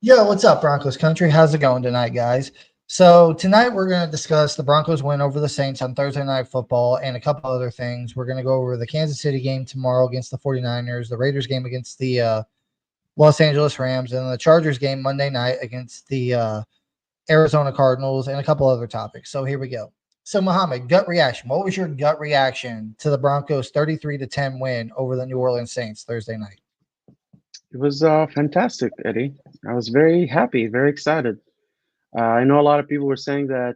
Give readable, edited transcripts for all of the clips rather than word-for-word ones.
Yo, what's up, Broncos country? How's it going tonight, guys? So tonight we're going to discuss the Broncos win over the Saints on Thursday Night Football and a couple other things. We're going to go over the Kansas City game tomorrow against the 49ers, the Raiders game against the Los Angeles Rams, and the Chargers game Monday night against the Arizona Cardinals, and a couple other topics. So here we go. So Mohammed, gut reaction. What was your gut reaction to the Broncos 33-10 win over the New Orleans Saints Thursday night? It was fantastic, Eddie. I was very happy, very excited. I know a lot of people were saying that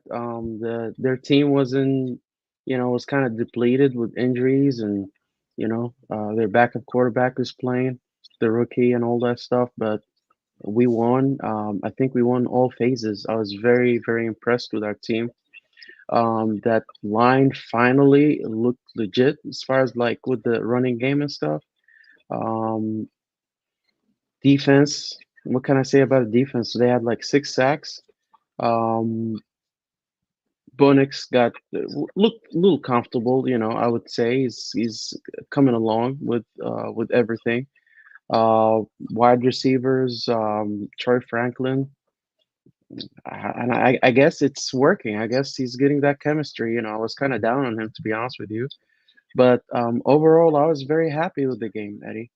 their team was kind of depleted with injuries, and their backup quarterback was playing, the rookie, and all that stuff. But we won. I think we won all phases. I was very, very impressed with our team. That line finally looked legit as far as like with the running game and stuff. Um, Defense, what can I say about the defense? They had like 6 sacks. Um, Bonix got looked a little comfortable, I would say he's coming along with everything. Wide receivers, Troy Franklin, and I guess it's working. I guess he's getting that chemistry. I was kind of down on him to be honest with you, but overall, I was very happy with the game, Eddie.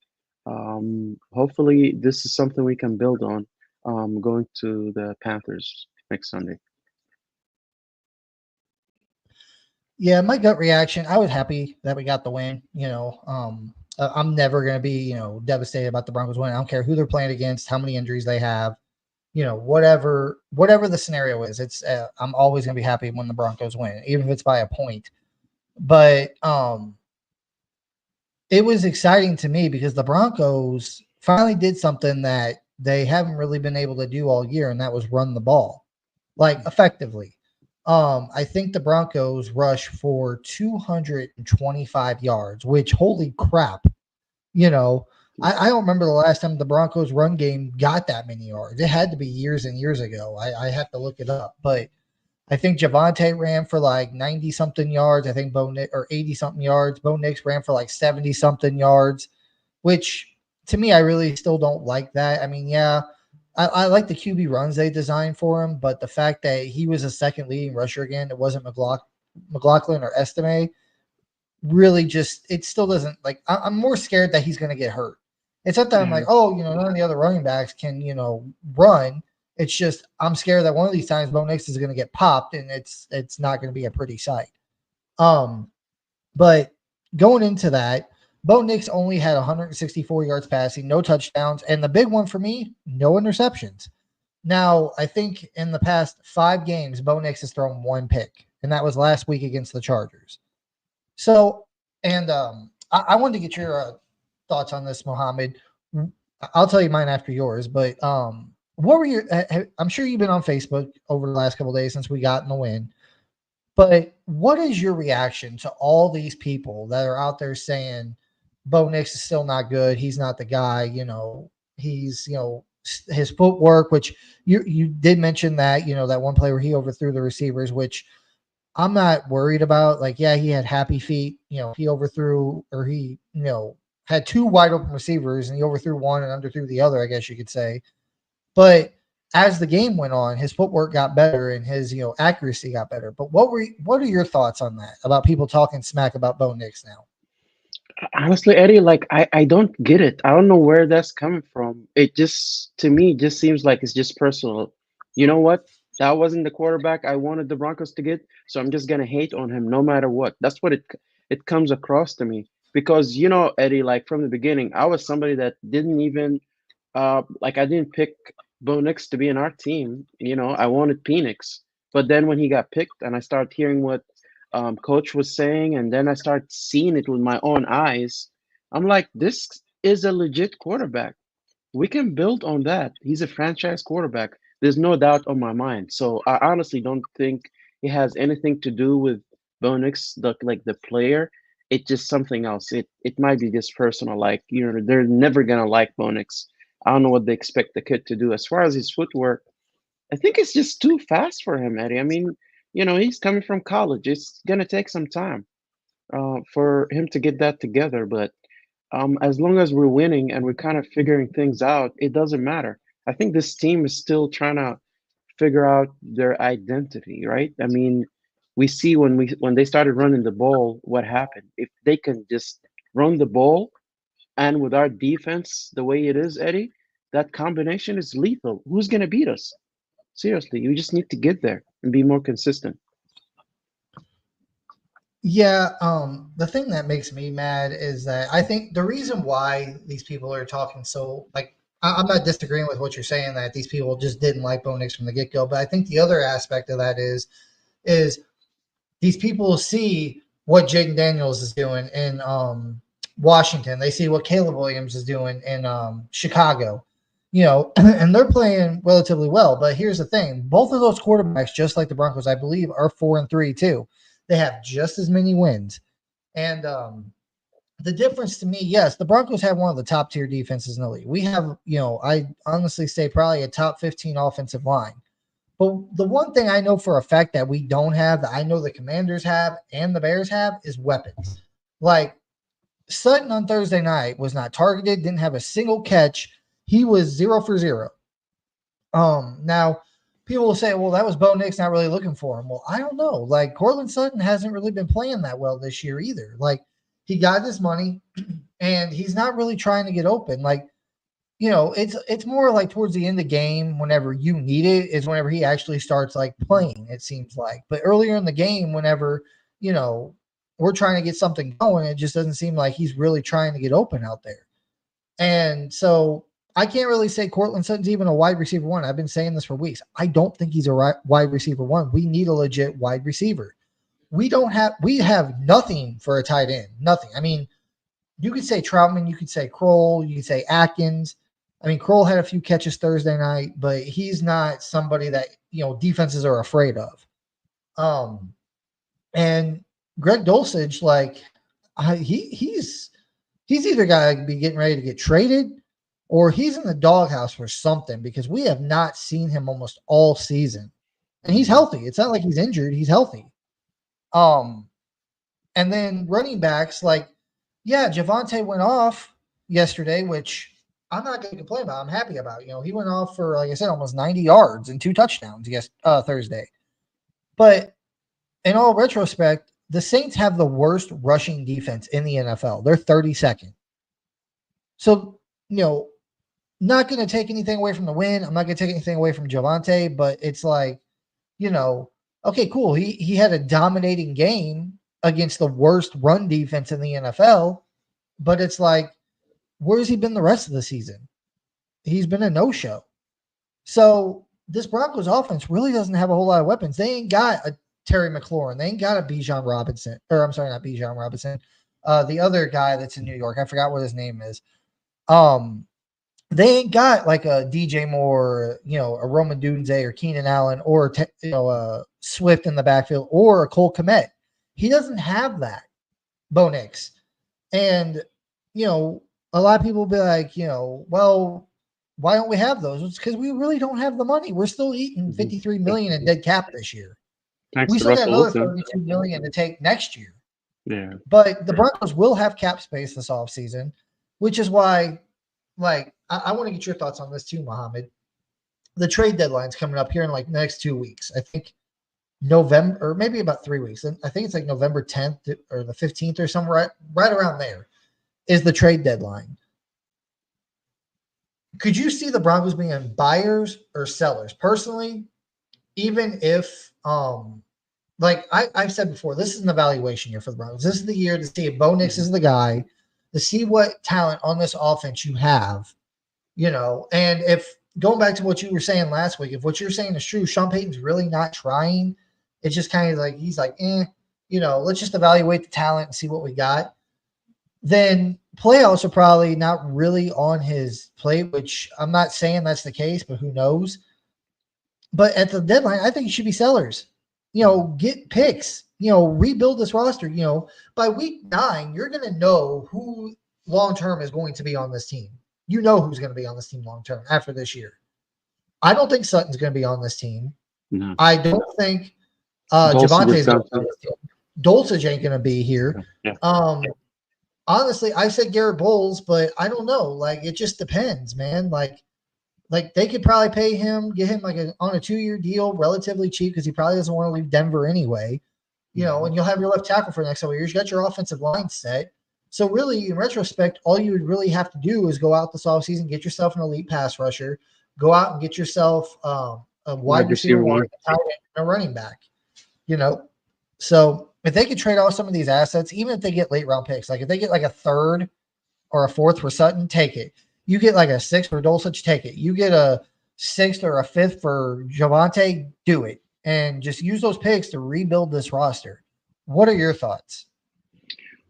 Hopefully, this is something we can build on going to the Panthers next Sunday. Yeah, my gut reaction, I was happy that we got the win. I'm never going to be, devastated about the Broncos win. I don't care who they're playing against, how many injuries they have, whatever the scenario is. It's I'm always going to be happy when the Broncos win, even if it's by a point. But it was exciting to me because the Broncos finally did something that they haven't really been able to do all year, and that was run the ball like effectively. I think the Broncos rushed for 225 yards, which holy crap, you know, I don't remember the last time the Broncos run game got that many yards. It had to be years and years ago. I have to look it up, but I think Javante ran for like 90 something yards. I think or 80 something yards. Bo Nix ran for like 70 something yards, which to me, I really still don't like that. I mean, yeah, I like the QB runs they designed for him, but the fact that he was a second leading rusher again, it wasn't McLaughlin or Estime, really just, it still doesn't like, I'm more scared that he's going to get hurt. It's not that I'm like, Yeah. oh, none of the other running backs can, run. It's just I'm scared that one of these times Bo Nix is going to get popped and it's not going to be a pretty sight. Um, but going into that, Bo Nix only had 164 yards passing, no touchdowns, and the big one for me, no interceptions. Now, I think in the past 5 games, Bo Nix has thrown one pick, and that was last week against the Chargers. So, and I wanted to get your thoughts on this, Mohammed. I'll tell you mine after yours, but what were your? I'm sure you've been on Facebook over the last couple of days since we got in the win. But what is your reaction to all these people that are out there saying Bo Nix is still not good? He's not the guy. He's his footwork, which you did mention that that one play where he overthrew the receivers, which I'm not worried about. Like, yeah, he had happy feet. He overthrew or he had two wide open receivers and he overthrew one and underthrew the other. I guess you could say, but as the game went on, his footwork got better and his accuracy got better. But what are your thoughts on that about people talking smack about Bo Nix now? Honestly, Eddie, like I don't get it. I don't know where that's coming from. It just to me just seems like it's just personal. You know what? That wasn't the quarterback I wanted the Broncos to get, so I'm just gonna hate on him no matter what. That's what it comes across to me. Because Eddie, like from the beginning, I was somebody that didn't even like I didn't pick Bo Nix to be in our team. I wanted Penix. But then when he got picked and I started hearing what coach was saying, and then I started seeing it with my own eyes, I'm like, this is a legit quarterback. We can build on that. He's a franchise quarterback. There's no doubt on my mind. So I honestly don't think it has anything to do with Bo Nix, the player. It's just something else. It might be just personal. Like they're never gonna like Bo Nix. I don't know what they expect the kid to do. As far as his footwork, I think it's just too fast for him, Eddie. I mean, he's coming from college. It's gonna take some time for him to get that together. But as long as we're winning and we're kind of figuring things out, it doesn't matter. I think this team is still trying to figure out their identity, right? I mean, we see when they started running the ball, what happened. If they can just run the ball, and with our defense the way it is, Eddie, that combination is lethal. Who's gonna beat us? Seriously, you just need to get there and be more consistent. Yeah, the thing that makes me mad is that I think the reason why these people are talking so like I'm not disagreeing with what you're saying that these people just didn't like Bo Nix from the get go, but I think the other aspect of that is these people see what Jaden Daniels is doing in Washington. They see what Caleb Williams is doing in Chicago, and they're playing relatively well. But here's the thing: both of those quarterbacks, just like the Broncos, I believe, are 4-3 too. They have just as many wins, and the difference to me, yes, the Broncos have one of the top tier defenses in the league. We have, I honestly say probably a top 15 offensive line. But the one thing I know for a fact that we don't have, that I know the Commanders have and the Bears have, is weapons. Like Sutton on Thursday night was not targeted, didn't have a single catch. He was 0 for 0. Now people will say, well, that was Bo Nix not really looking for him. Well, I don't know. Like Cortland Sutton hasn't really been playing that well this year either. Like he got his money and he's not really trying to get open. Like it's more like towards the end of the game, whenever you need it, is whenever he actually starts like playing, it seems like. But earlier in the game, whenever, you know, we're trying to get something going, it just doesn't seem like he's really trying to get open out there. And so I can't really say Cortland Sutton's even a wide receiver one. I've been saying this for weeks. I don't think he's a wide receiver one. We need a legit wide receiver. We have nothing for a tight end. Nothing. I mean, you could say Troutman, you could say Kroll, you could say Atkins. I mean, Kroll had a few catches Thursday night, but he's not somebody that, defenses are afraid of. And Greg Dulcich, like, he's either got to be getting ready to get traded or he's in the doghouse for something because we have not seen him almost all season. And he's healthy. It's not like he's injured. He's healthy. And then running backs, like, yeah, Javonte went off yesterday, which I'm not going to complain about. I'm happy about. He went off for, like I said, almost 90 yards and 2 touchdowns Thursday. But in all retrospect, the Saints have the worst rushing defense in the NFL. They're 32nd. So, not going to take anything away from the win. I'm not going to take anything away from Javonte, but it's like, okay, cool. He had a dominating game against the worst run defense in the NFL, but it's like, where's he been the rest of the season? He's been a no-show. So this Broncos offense really doesn't have a whole lot of weapons. They ain't got a Terry McLaurin. They ain't got a Bijan Robinson. Or I'm sorry, not Bijan Robinson. The other guy that's in New York. I forgot what his name is. They ain't got like a DJ Moore, a Roman Dunze or Keenan Allen or, Swift in the backfield or a Cole Kmet. He doesn't have that, Bo Nix. And, a lot of people will be like, well, why don't we have those? It's because we really don't have the money. We're still eating $53 million in dead cap this year. Thanks We to still got Russell another Wilson. $32 million to take next year. Yeah. But the Broncos will have cap space this offseason, which is why, like, I want to get your thoughts on this too, Mohammed. The trade deadline's coming up here in like the next 2 weeks. I think November, or maybe about 3 weeks. And I think it's like November 10th or the 15th or somewhere right around there is the trade deadline. Could you see the Broncos being buyers or sellers? Personally, even if like I've said before, this is an evaluation year for the Broncos. This is the year to see if Bo Nix is the guy, to see what talent on this offense you have, and if going back to what you were saying last week, if what you're saying is true, Sean Payton's really not trying. It's just kind of like he's like, let's just evaluate the talent and see what we got. Then playoffs are probably not really on his plate, which I'm not saying that's the case, but who knows? But at the deadline, I think it should be sellers. Get picks, rebuild this roster. By week 9, you're going to know who long-term is going to be on this team. You know who's going to be on this team long-term after this year. I don't think Sutton's going to be on this team. No. I don't think Javonte's going to be on this team. Dulcich ain't going to be here. Yeah. Honestly, I said Garrett Bowles, but I don't know. Like, it just depends, man. Like, like they could probably pay him, get him like on a 2-year deal, relatively cheap because he probably doesn't want to leave Denver anyway. Mhm. And you'll have your left tackle for the next couple of years. You got your offensive line set. So really, in retrospect, all you would really have to do is go out this offseason, get yourself an elite pass rusher, go out and get yourself a wide Wide receiver receiver one, one. a tight end, and a running back. You know, so if they could trade off some of these assets, even if they get late round picks, like if they get like a third or a fourth for Sutton, take it. You get like a sixth for Dulcich, take it. You get a sixth or a fifth for Javante, do it. And just use those picks to rebuild this roster. What are your thoughts?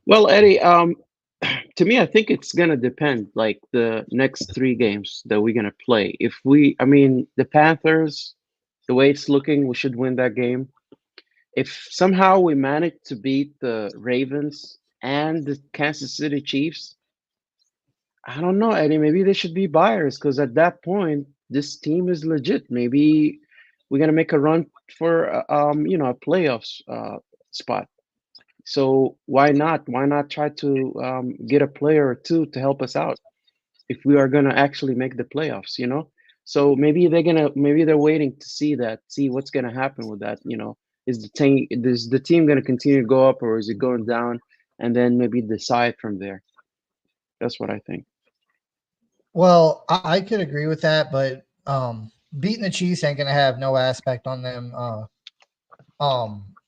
Well, Eddie, to me, I think it's gonna depend. Like the next three games that we're gonna play. If we, I mean, the Panthers, the way it's looking, we should win that game. If somehow we manage to beat the Ravens and the Kansas City Chiefs, I don't know, Eddie. Maybe they should be buyers because at that point, this team is legit. Maybe we're gonna make a run for a playoffs spot. So why not? Why not try to get a player or two to help us out if we are gonna actually make the playoffs? So maybe they're waiting to see what's gonna happen with that. Is the team gonna continue to go up or is it going down, and then maybe decide from there. That's what I think. Well, I could agree with that, but beating the Chiefs ain't gonna have no aspect on them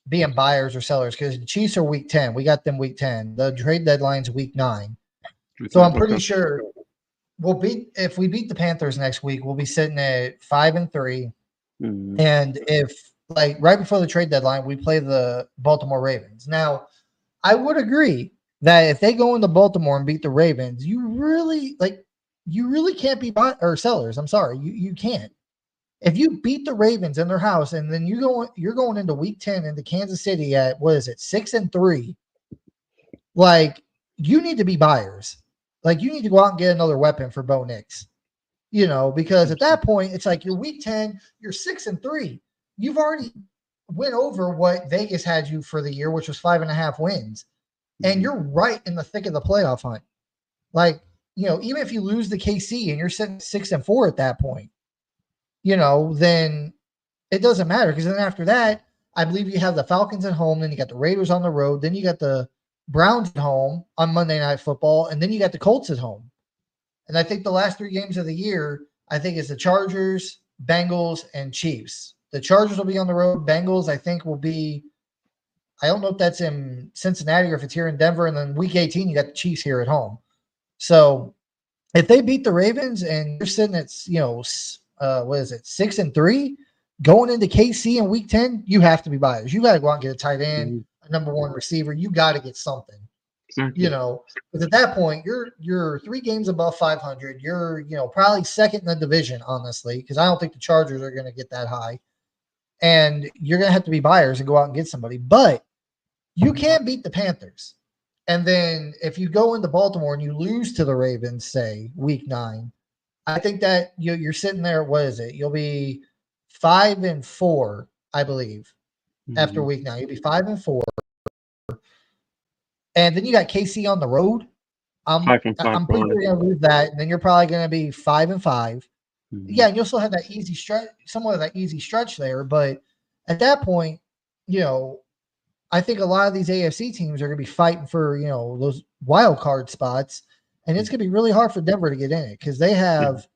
being buyers or sellers because the Chiefs are week 10. We got them week 10. The trade deadline's week 9. So Okay. I'm pretty sure we'll beat if we beat the Panthers next week, we'll be sitting at 5-3. Mhm. And if like right before the trade deadline, we play the Baltimore Ravens. Now, I would agree that if they go into Baltimore and beat the Ravens, you really can't be buy or sellers. I'm sorry, you can't. If you beat the Ravens in their house and then you're going into week 10 into Kansas City at what is it, 6-3, like you need to be buyers. Like you need to go out and get another weapon for Bo Nix. Because at that point it's like you're week 10, you're 6-3. You've already went over what Vegas had you for the year, which was 5.5 wins, and Mhm. you're right in the thick of the playoff hunt. Like, even if you lose the KC and you're sitting 6-4 at that point, then it doesn't matter because then after that, I believe you have the Falcons at home, then you got the Raiders on the road, then you got the Browns at home on Monday Night Football, and then you got the Colts at home. And I think the last 3 games of the year, I think is the Chargers, Bengals, and Chiefs. The Chargers will be on the road. Bengals, I think, will be. I don't know if that's in Cincinnati or if it's here in Denver. And then week 18, you got the Chiefs here at home. So if they beat the Ravens and you're sitting at, what is it, 6-3, going into KC in week 10, you have to be buyers. You got to go out and get a tight end, Mhm. a number one receiver. You got to get something. you Exactly. know, because at that point you're 3 games above 500. You're probably second in the division, honestly, because I don't think the Chargers are going to get that high, and you're going to have to be buyers and go out and get somebody. But you can beat the Panthers, and then if you go into Baltimore and you lose to the Ravens, say week 9, I think that you're sitting there. What is it? You'll be 5-4, I believe, after Mhm. week 9. You'll be 5-4, and then you got KC on the road. I'm 5 and 5 I'm pretty probably. sure you're gonna lose that, and then you're probably gonna be 5-5. Mhm. Yeah, and you'll still have that easy stretch, somewhat of that easy stretch there. But at that point, you know, I think a lot of these AFC teams are gonna be fighting for those wild card spots, and it's gonna be really hard for Denver to get in it because they Yeah. have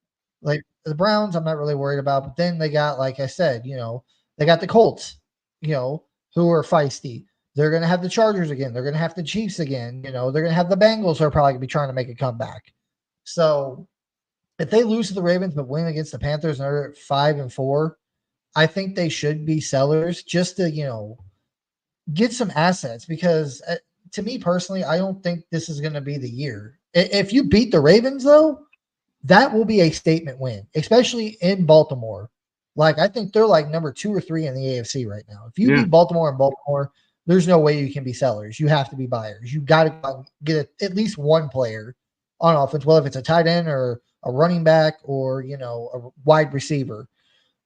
like the Browns. I'm not really worried about, but then they got, like I said, they got the Colts, who are feisty. They're going to have the Chargers again. They're going to have the Chiefs again. They're going to have the Bengals who are probably going to be trying to make a comeback. So if they lose to the Ravens but win against the Panthers and they're at 5-4, I think they should be sellers just to, get some assets because to me personally, I don't think this is going to be the year. If you beat the Ravens, though, that will be a statement win, especially in Baltimore. Like, I think they're like number 2 or 3 in the AFC right now. If you Yeah. beat Baltimore and Baltimore, there's no way you can be sellers. You have to be buyers. You got to get at least one player on offense, whether it's a tight end or a running back or a wide receiver.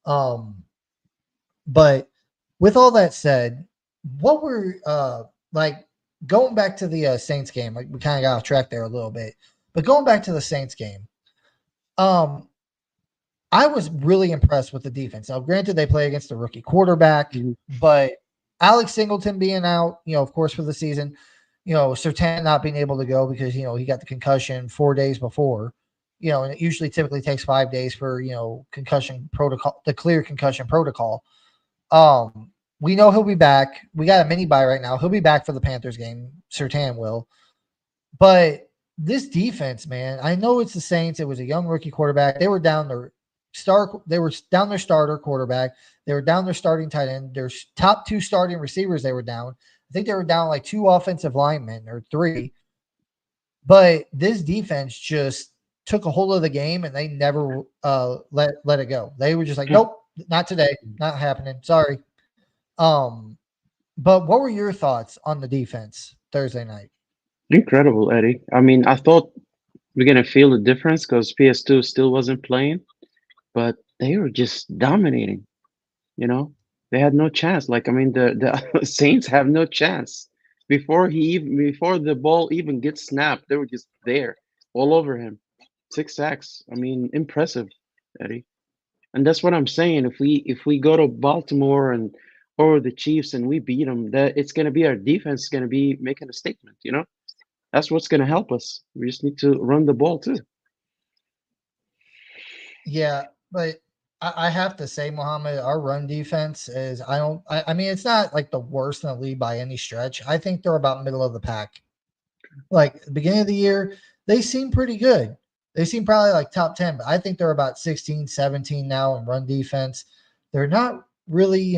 Um, but with all that said, what were like going back to the Saints game? Like we kind of got off track there a little bit, but going back to the Saints game, um, I was really impressed with the defense. Now, granted, they play against a rookie quarterback, Mhm. but Alex Singleton being out, of course, for the season, Sertan not being able to go because, he got the concussion 4 days before, and it usually typically takes 5 days for, concussion protocol, the clear concussion protocol. We know he'll be back. We got a mini bye right now. He'll be back for the Panthers game. Sertan will. But this defense, man, I know it's the Saints. It was a young rookie quarterback. They were down their starter quarterback. They were down their starting tight end. Their top two starting receivers they were down. I think they were down like two offensive linemen or three. But this defense just took a hold of the game and they never let it go. They were just like, Yeah. nope, not today, not happening. Sorry. Um, but what were your thoughts on the defense Thursday night? Incredible, Eddie. I mean, I thought we're gonna feel the difference because PS2 still wasn't playing, but they were just dominating. You know, they had no chance. Like, I mean, the Saints have no chance. Before the ball even gets snapped, they were just there, all over him. 6 sacks. I mean, impressive, Eddie. And that's what I'm saying. If we go to Baltimore and or the Chiefs and we beat them, that it's gonna be our defense is gonna be making a statement. That's what's gonna help us. We just need to run the ball too. Yeah, but I have to say, Mohammed, our run defense is I don't I mean it's not like the worst in the league by any stretch. I think they're about middle of the pack. Like the beginning of the year, they seem pretty good. They seem probably like top 10, but I think they're about 16, 17 now in run defense. They're not really,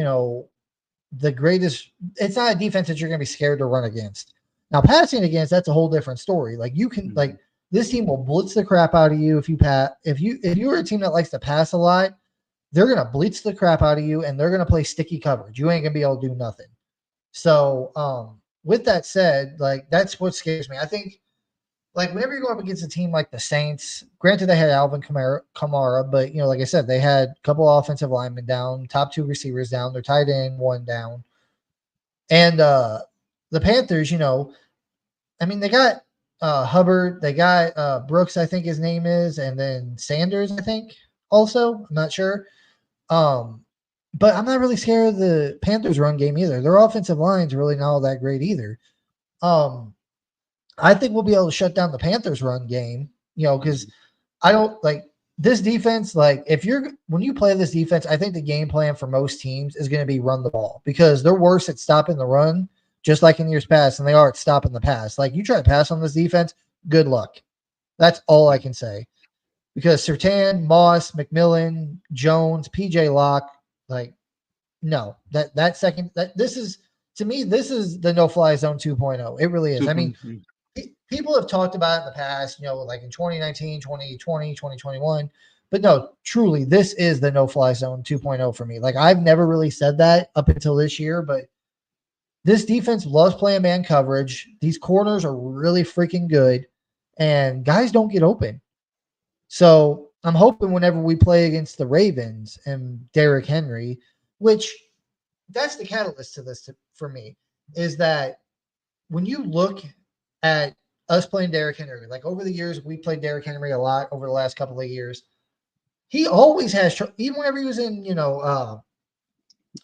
the greatest. It's not a defense that you're going to be scared to run against. Now, passing against, that's a whole different story. Like you can Mhm. like this team will blitz the crap out of you if you pass. If you're a team that likes to pass a lot, they're gonna blitz the crap out of you and they're gonna play sticky coverage. You ain't gonna be able to do nothing. So, with that said, like that's what scares me. I think like whenever you go up against a team like the Saints, granted they had Alvin Kamara, but like I said, they had a couple offensive linemen down, top two receivers down, their tight end one down, and the Panthers, I mean they got Hubbard, they got Brooks, I think his name is, and then Sanders, I think also. I'm not sure. Um, but I'm not really scared of the Panthers run game either. Their offensive line's really not all that great either. Um, I think we'll be able to shut down the Panthers run game, because Mhm. I don't like this defense. Like when you play this defense, I think the game plan for most teams is going to be run the ball because they're worse at stopping the run, just like in years past, than they are at stopping the pass. Like you try to pass on this defense, good luck. That's all I can say. Because Sertan, Moss, McMillan, Jones, PJ Locke, like no, that second that this is to me this is the no fly zone 2.0. It really is. I mean, 2.3. people have talked about it in the past, like in 2019, 2020, 2021. But no, truly, this is the no fly zone 2.0 for me. Like, I've never really said that up until this year, but this defense loves playing man coverage. These corners are really freaking good, and guys don't get open. So I'm hoping whenever we play against the Ravens and Derrick Henry, which that's the catalyst to this for me, is that when you look at us playing Derrick Henry, like over the years, we played Derrick Henry a lot over the last couple of years. He always has, even whenever he was in, Tennessee,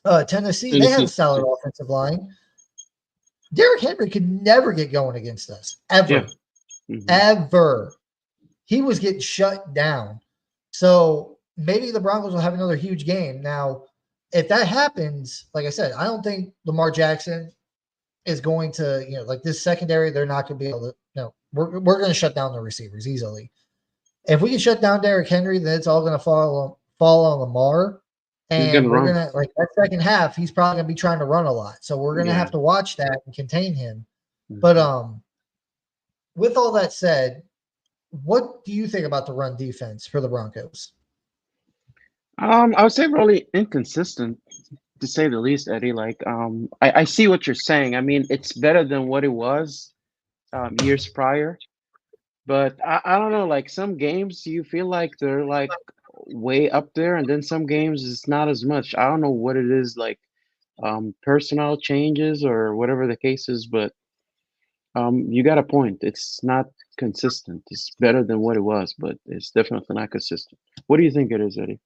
they had a Tennessee. solid offensive line. Derrick Henry could never get going against us, Yeah. ever, Hmm. ever. He was getting shut down. So maybe the Broncos will have another huge game. Now, if that happens, like I said, I don't think Lamar Jackson is going to, like this secondary, they're not going to be able to, no, we're going to shut down the receivers easily. If we can shut down Derrick Henry, then it's all going to fall on Lamar. He's gonna And we're run. going to, like that second half, he's probably going to be trying to run a lot. So we're going to Yeah. have to watch that and contain him. But Hmm. with all that said, what do you think about the run defense for the Broncos? I would say really inconsistent to say the least, Eddie. Like, I see what you're saying. I mean, it's better than what it was years prior, but I don't know. Like some games, you feel like they're like way up there, and then some games it's not as much. I don't know what it is, like personnel changes or whatever the case is, but you got a point. It's not. consistent. It's better than what it was, but it's definitely not consistent. What do you think it is, Eddie?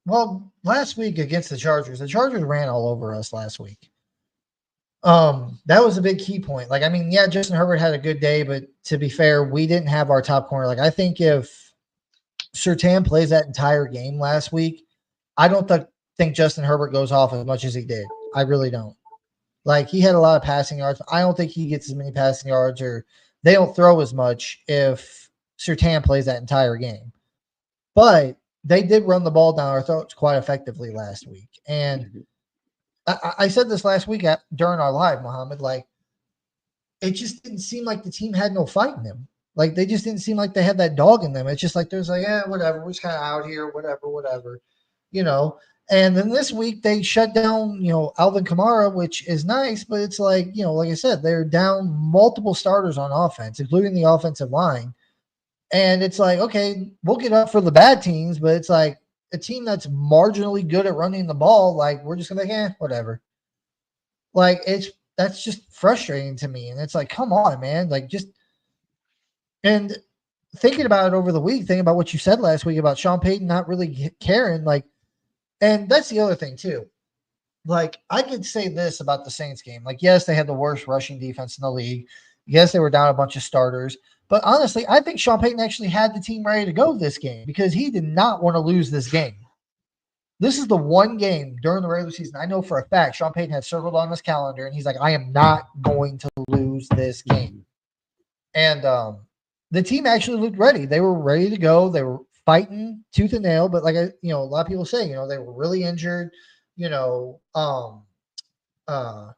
Well, last week against the Chargers ran all over us last week. That was a big key point. Like, I mean, yeah, Justin Herbert had a good day, but to be fair, we didn't have our top corner. Like, I think if Surtain plays that entire game last week, I don't think Justin Herbert goes off as much as he did. I really don't. Like, he had a lot of passing yards. I don't think he gets as many passing yards, or they don't throw as much if Surtain plays that entire game. But they did run the ball down our throats quite effectively last week. And Mhm. I said this last week during our live, Mohammed, like, it just didn't seem like the team had no fight in them. Like, they just didn't seem like they had that dog in them. It's just like there's like, yeah, whatever, we're just kind of out here, whatever, you know. And then this week they shut down, Alvin Kamara, which is nice, but it's like, like I said, they're down multiple starters on offense, including the offensive line. And it's like, okay, we'll get up for the bad teams, but it's like a team that's marginally good at running the ball, like, we're just gonna be like, whatever. Like, that's just frustrating to me. And it's like, come on, man. Like, just and thinking about it over the week, thinking about what you said last week about Sean Payton not really caring, like, and that's the other thing too. Like, I could say this about the Saints game. Like, yes, they had the worst rushing defense in the league. Yes, they were down a bunch of starters. But honestly, I think Sean Payton actually had the team ready to go this game because he did not want to lose this game. This is the one game during the regular season I know for a fact Sean Payton had circled on his calendar, and he's like, I am not going to lose this game. Mhm. And the team actually looked ready. They were ready to go. They were fighting tooth and nail. But like, a lot of people say, they were really injured. You know, um, uh,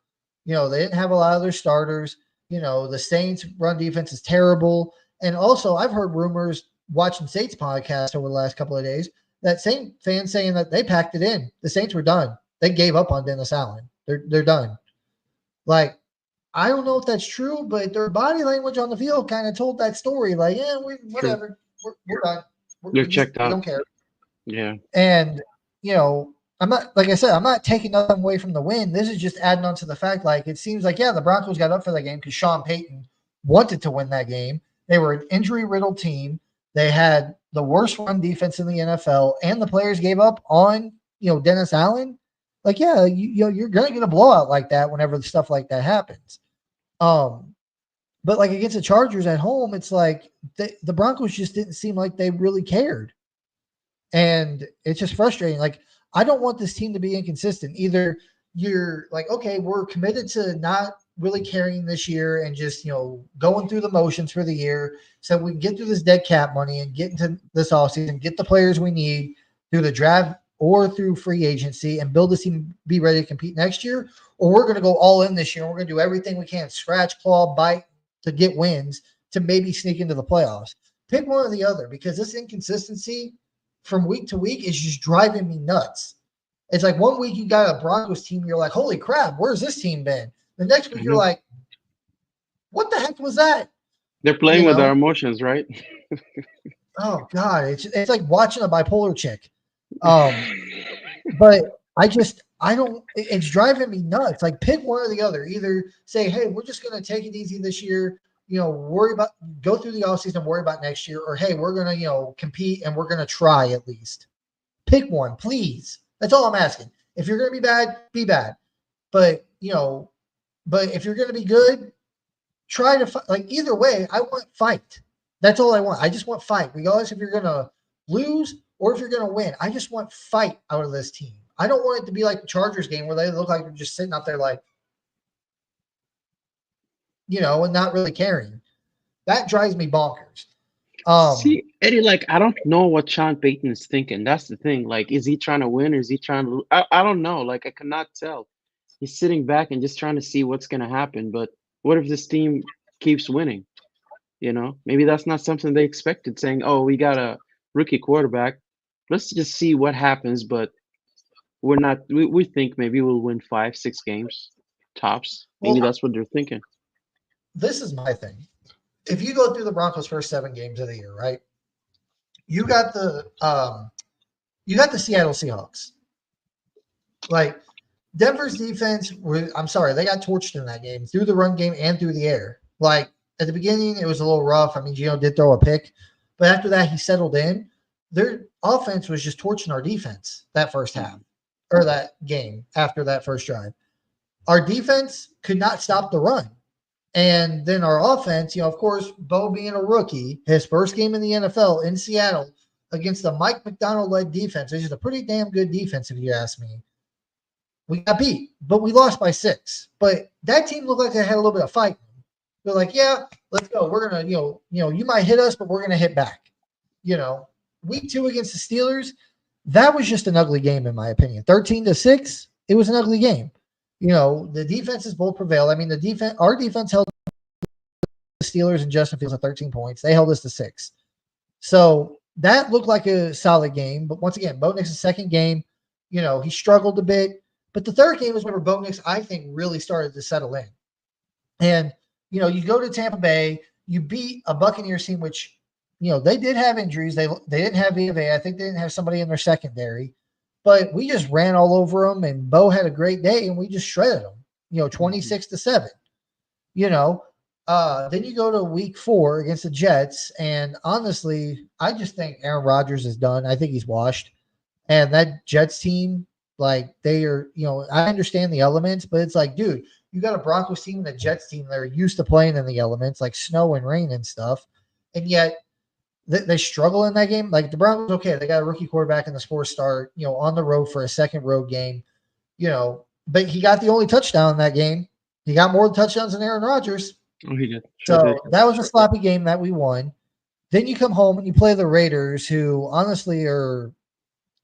they didn't have a lot of their starters. The Saints' run defense is terrible. And also, I've heard rumors watching Saints podcast over the last couple of days that Saint fans saying that they packed it in. The Saints were done. They gave up on Dennis Allen. They're done. Like, I don't know if that's true, but their body language on the field kind of told that story. Like, yeah, True. whatever, we're done. They're We checked we out. don't care. Yeah. And I'm not, like I said, I'm not taking nothing away from the win. This is just adding on to the fact, like, it seems like, yeah, the Broncos got up for that game because Sean Payton wanted to win that game. They were an injury riddled team. They had the worst run defense in the NFL, and the players gave up on Dennis Allen. Like, yeah, you're gonna get a blowout like that whenever stuff like that happens. Um, but like against the Chargers at home, it's like the Broncos just didn't seem like they really cared. And it's just frustrating. Like, I don't want this team to be inconsistent. Either you're like, okay, we're committed to not really carrying this year and just, going through the motions for the year so we can get through this dead cap money and get into this offseason, get the players we need through the draft or through free agency and build this team, be ready to compete next year. Or we're going to go all in this year and we're going to do everything we can, scratch, claw, bite to get wins to maybe sneak into the playoffs. Pick one or the other, because this inconsistency from week to week is just driving me nuts. It's like one week you got a Broncos team, you're like, holy crap, where's this team been? The next I week you're know. like, what the heck was that? They're You playing with our know? emotions, right? Oh God, it's like watching a bipolar chick. Um, but I don't. It's driving me nuts. Like, pick one or the other. Either say, hey, we're just gonna take it easy this year. Worry about go through the offseason, worry about next year, or hey, we're gonna compete and we're gonna try at least. Pick one, please. That's all I'm asking. If you're gonna be bad, be bad. But but if you're gonna be good, try to like either way. I want fight. That's all I want. I just want fight, regardless if you're gonna lose or if you're gonna win. I just want fight out of this team. I don't want it to be like the Chargers game where they look like they're just sitting out there like, and not really caring. That drives me bonkers. Um, See, Eddie, like I don't know what Sean Payton is thinking. That's the thing. Like, is he trying to win or is he trying to? I don't know. Like, I cannot tell. He's sitting back and just trying to see what's gonna happen. But what if this team keeps winning? Maybe that's not something they expected. Saying, "Oh, we got a rookie quarterback. Let's just see what happens." But we're not. We think maybe we'll win 5, 6 games tops. well, Maybe that's what they're thinking. this is my thing. If you go through the Broncos' first 7 games of the year, right? You got the Seattle Seahawks. Like, Denver's defense, I'm sorry, they got torched in that game through the run game and through the air. Like, At the beginning, it was a little rough. I mean, Gino did throw a pick, but after that, he settled in. Their offense was just torching our defense that first half or that game after that first drive. Our defense could not stop the run. And then our offense, of course, Bo being a rookie, his first game in the NFL in Seattle against the Mike McDonald led defense, which is a pretty damn good defense, if you ask me. We got beat, but we lost by 6. But that team looked like they had a little bit of fight. They're like, yeah, let's go. We're gonna, you might hit us, but we're gonna hit back. Week 2 against the Steelers, that was just an ugly game in my opinion. 13-6, it was an ugly game. The defenses both prevailed. I mean, our defense held the Steelers and Justin Fields at 13 points. They held us to 6. So that looked like a solid game. But once again, Bo Nix's second game, he struggled a bit. But the third game is where Bo Nix, I think, really started to settle in. And, you go to Tampa Bay, you beat a Buccaneers team, which, they did have injuries. They didn't have VFA. I think they didn't have somebody in their secondary. But we just ran all over them, and Bo had a great day, and we just shredded them, 26-7. Then you go to week 4 against the Jets, and honestly, I just think Aaron Rodgers is done. I think he's washed. And that Jets team, like, they are, I understand the elements, but it's like, dude, you got a Broncos team and a Jets team that are used to playing in the elements, like snow and rain and stuff, and yet they struggle in that game. Like the Broncos, okay, they got a rookie quarterback in the fourth start, on the road for a second road game, but he got the only touchdown in that game. He got more touchdowns than Aaron Rodgers. Oh, he did. Sure So did. that was a sloppy game that we won. Then you come home and you play the Raiders, who honestly are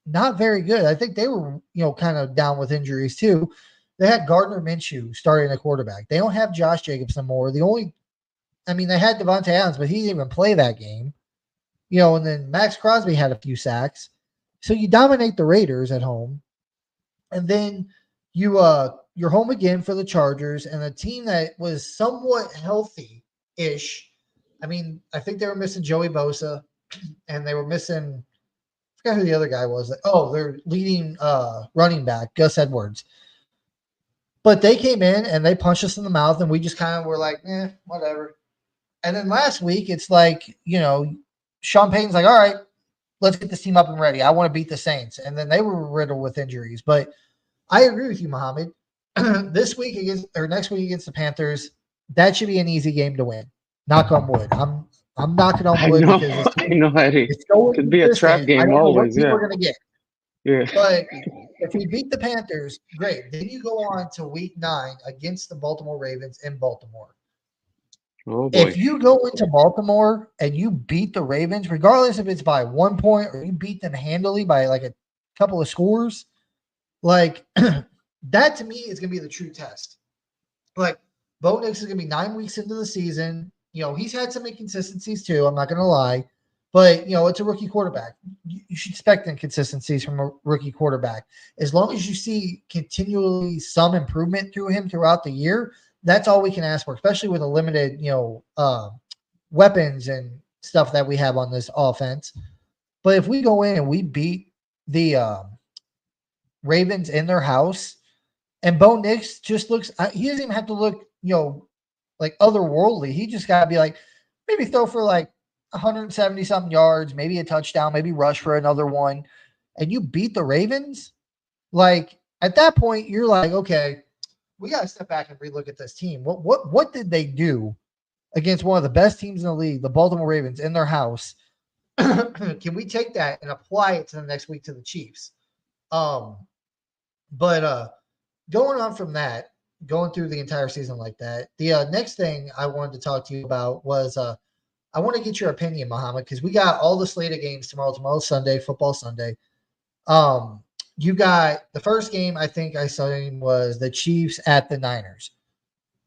not very good. I think they were, kind of down with injuries too. They had Gardner Minshew starting a quarterback. They don't have Josh Jacobs anymore. They had Devontae Adams, but he didn't even play that game. And then Max Crosby had a few sacks. So you dominate the Raiders at home. And then you're home again for the Chargers and a team that was somewhat healthy-ish. I mean, I think they were missing Joey Bosa, and they were missing, I forgot who the other guy was. Their leading running back, Gus Edwards. But they came in and they punched us in the mouth, and we just kind of were like, whatever. And then last week, it's like, Sean Payton's like, all right, let's get this team up and ready. I want to beat the Saints. And then they were riddled with injuries. But I agree with you, Mohammed. Next week against the Panthers, that should be an easy game to win. Knock on wood. I'm knocking on I wood know. because I know, Eddie. it's going Could be a trap consistent. I game don't know what always. people Yeah. are going to get. Yeah. But if we beat the Panthers, great. Then you go on to week 9 against the Baltimore Ravens in Baltimore. Oh boy. If you go into Baltimore and you beat the Ravens, regardless if it's by 1 point or you beat them handily by like a couple of scores, like that to me is going to be the true test. Like Bo Nix is going to be 9 weeks into the season. He's had some inconsistencies too. I'm not going to lie. But, it's a rookie quarterback. You should expect inconsistencies from a rookie quarterback. As long as you see continually some improvement through him throughout the year, that's all we can ask for, especially with a limited, weapons and stuff that we have on this offense. But if we go in and we beat the Ravens in their house, and Bo Nix just looks, he doesn't even have to look, like otherworldly. He just got to be like, maybe throw for like 170 something yards, maybe a touchdown, maybe rush for another one, and you beat the Ravens. Like at that point, you're like, okay, we got to step back and relook at this team. What did they do against one of the best teams in the league, the Baltimore Ravens, in their house? Can we take that and apply it to the next week to the Chiefs? But going on from that, going through the entire season like that, the next thing I wanted to talk to you about was I want to get your opinion, Muhammad, because we got all the slate of games tomorrow. Tomorrow's Sunday, football Sunday. You got the first game I think I saw was the Chiefs at the Niners.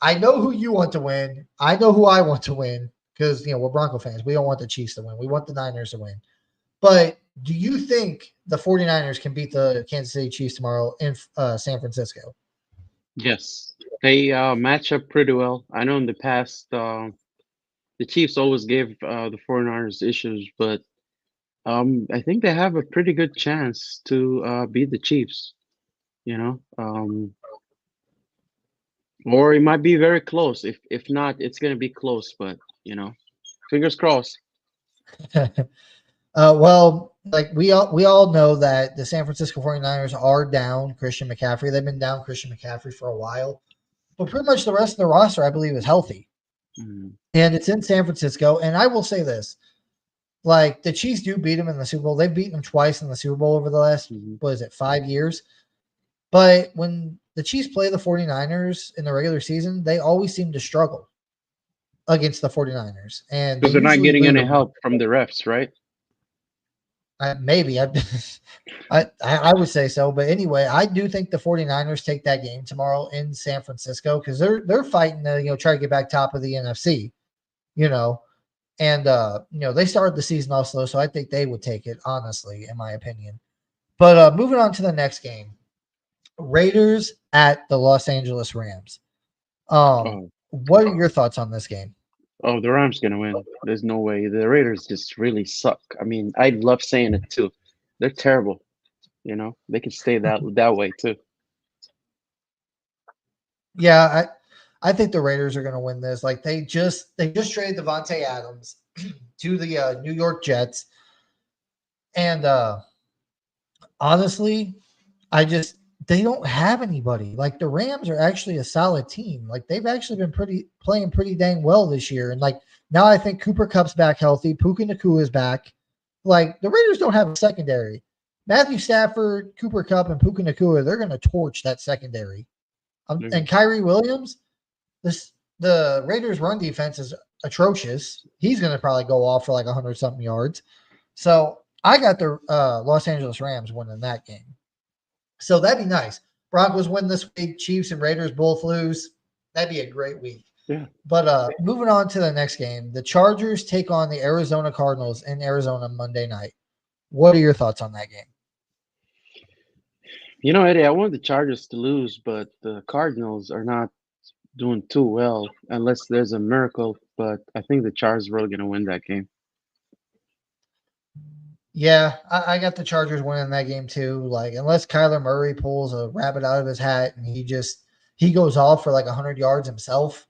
I know who you want to win. I know who I want to win because, we're Bronco fans. We don't want the Chiefs to win. We want the Niners to win. But do you think the 49ers can beat the Kansas City Chiefs tomorrow in San Francisco? Yes. They match up pretty well. I know in the past, the Chiefs always gave the 49ers issues, but I think they have a pretty good chance to beat the Chiefs. You know, Or it might be very close. If not, it's gonna be close. But fingers crossed. Well, like we all know that the San Francisco 49ers are down Christian McCaffrey. They've been down Christian McCaffrey for a while. But pretty much the rest of the roster, I believe, is healthy. Mm, And it's in San Francisco. And I will say this. Like the Chiefs do beat them in the Super Bowl. They've beaten them twice in the Super Bowl over the last, mhm. what is it, 5 years? But when the Chiefs play the 49ers in the regular season, they always seem to struggle against the 49ers. And they Because they're not usually getting any lose. help from the refs, right? Maybe I would say so. But anyway, I do think the 49ers take that game tomorrow in San Francisco because they're fighting to try to get back top of the NFC, you know. And they started the season off slow, so I think they would take it, honestly, in my opinion. But moving on to the next game. Raiders at the Los Angeles Rams. Oh, What are your thoughts on this game? oh, the Rams gonna win. There's no way. The Raiders just really suck. I mean, I love saying it too. They're terrible. They can stay that way too. Yeah, I think the Raiders are going to win this. Like they just traded Devontae Adams to the New York Jets, and honestly, I just they don't have anybody. Like the Rams are actually a solid team. Like they've actually been playing pretty dang well this year. And like now I think Cooper Cup's back healthy. Puka Nakua is back. Like the Raiders don't have a secondary. Matthew Stafford, Cooper Cup, and Puka Nakua, they're gonna torch that secondary. And Mm. Kyrie Williams, the Raiders run defense is atrocious. He's gonna probably go off for like 100 something yards. So I got the Los Angeles Rams winning that game. So that'd be nice. Broncos win this week. Chiefs and Raiders both lose. That'd be a great week. Yeah. But moving on to the next game, the Chargers take on the Arizona Cardinals in Arizona Monday night. What are your thoughts on that game? Eddie, I want the Chargers to lose, but the Cardinals are not doing too well unless there's a miracle. But I think the Chargers are really gonna win that game. Yeah, I got the Chargers winning that game too. Like unless Kyler Murray pulls a rabbit out of his hat and he goes off for like 100 yards himself.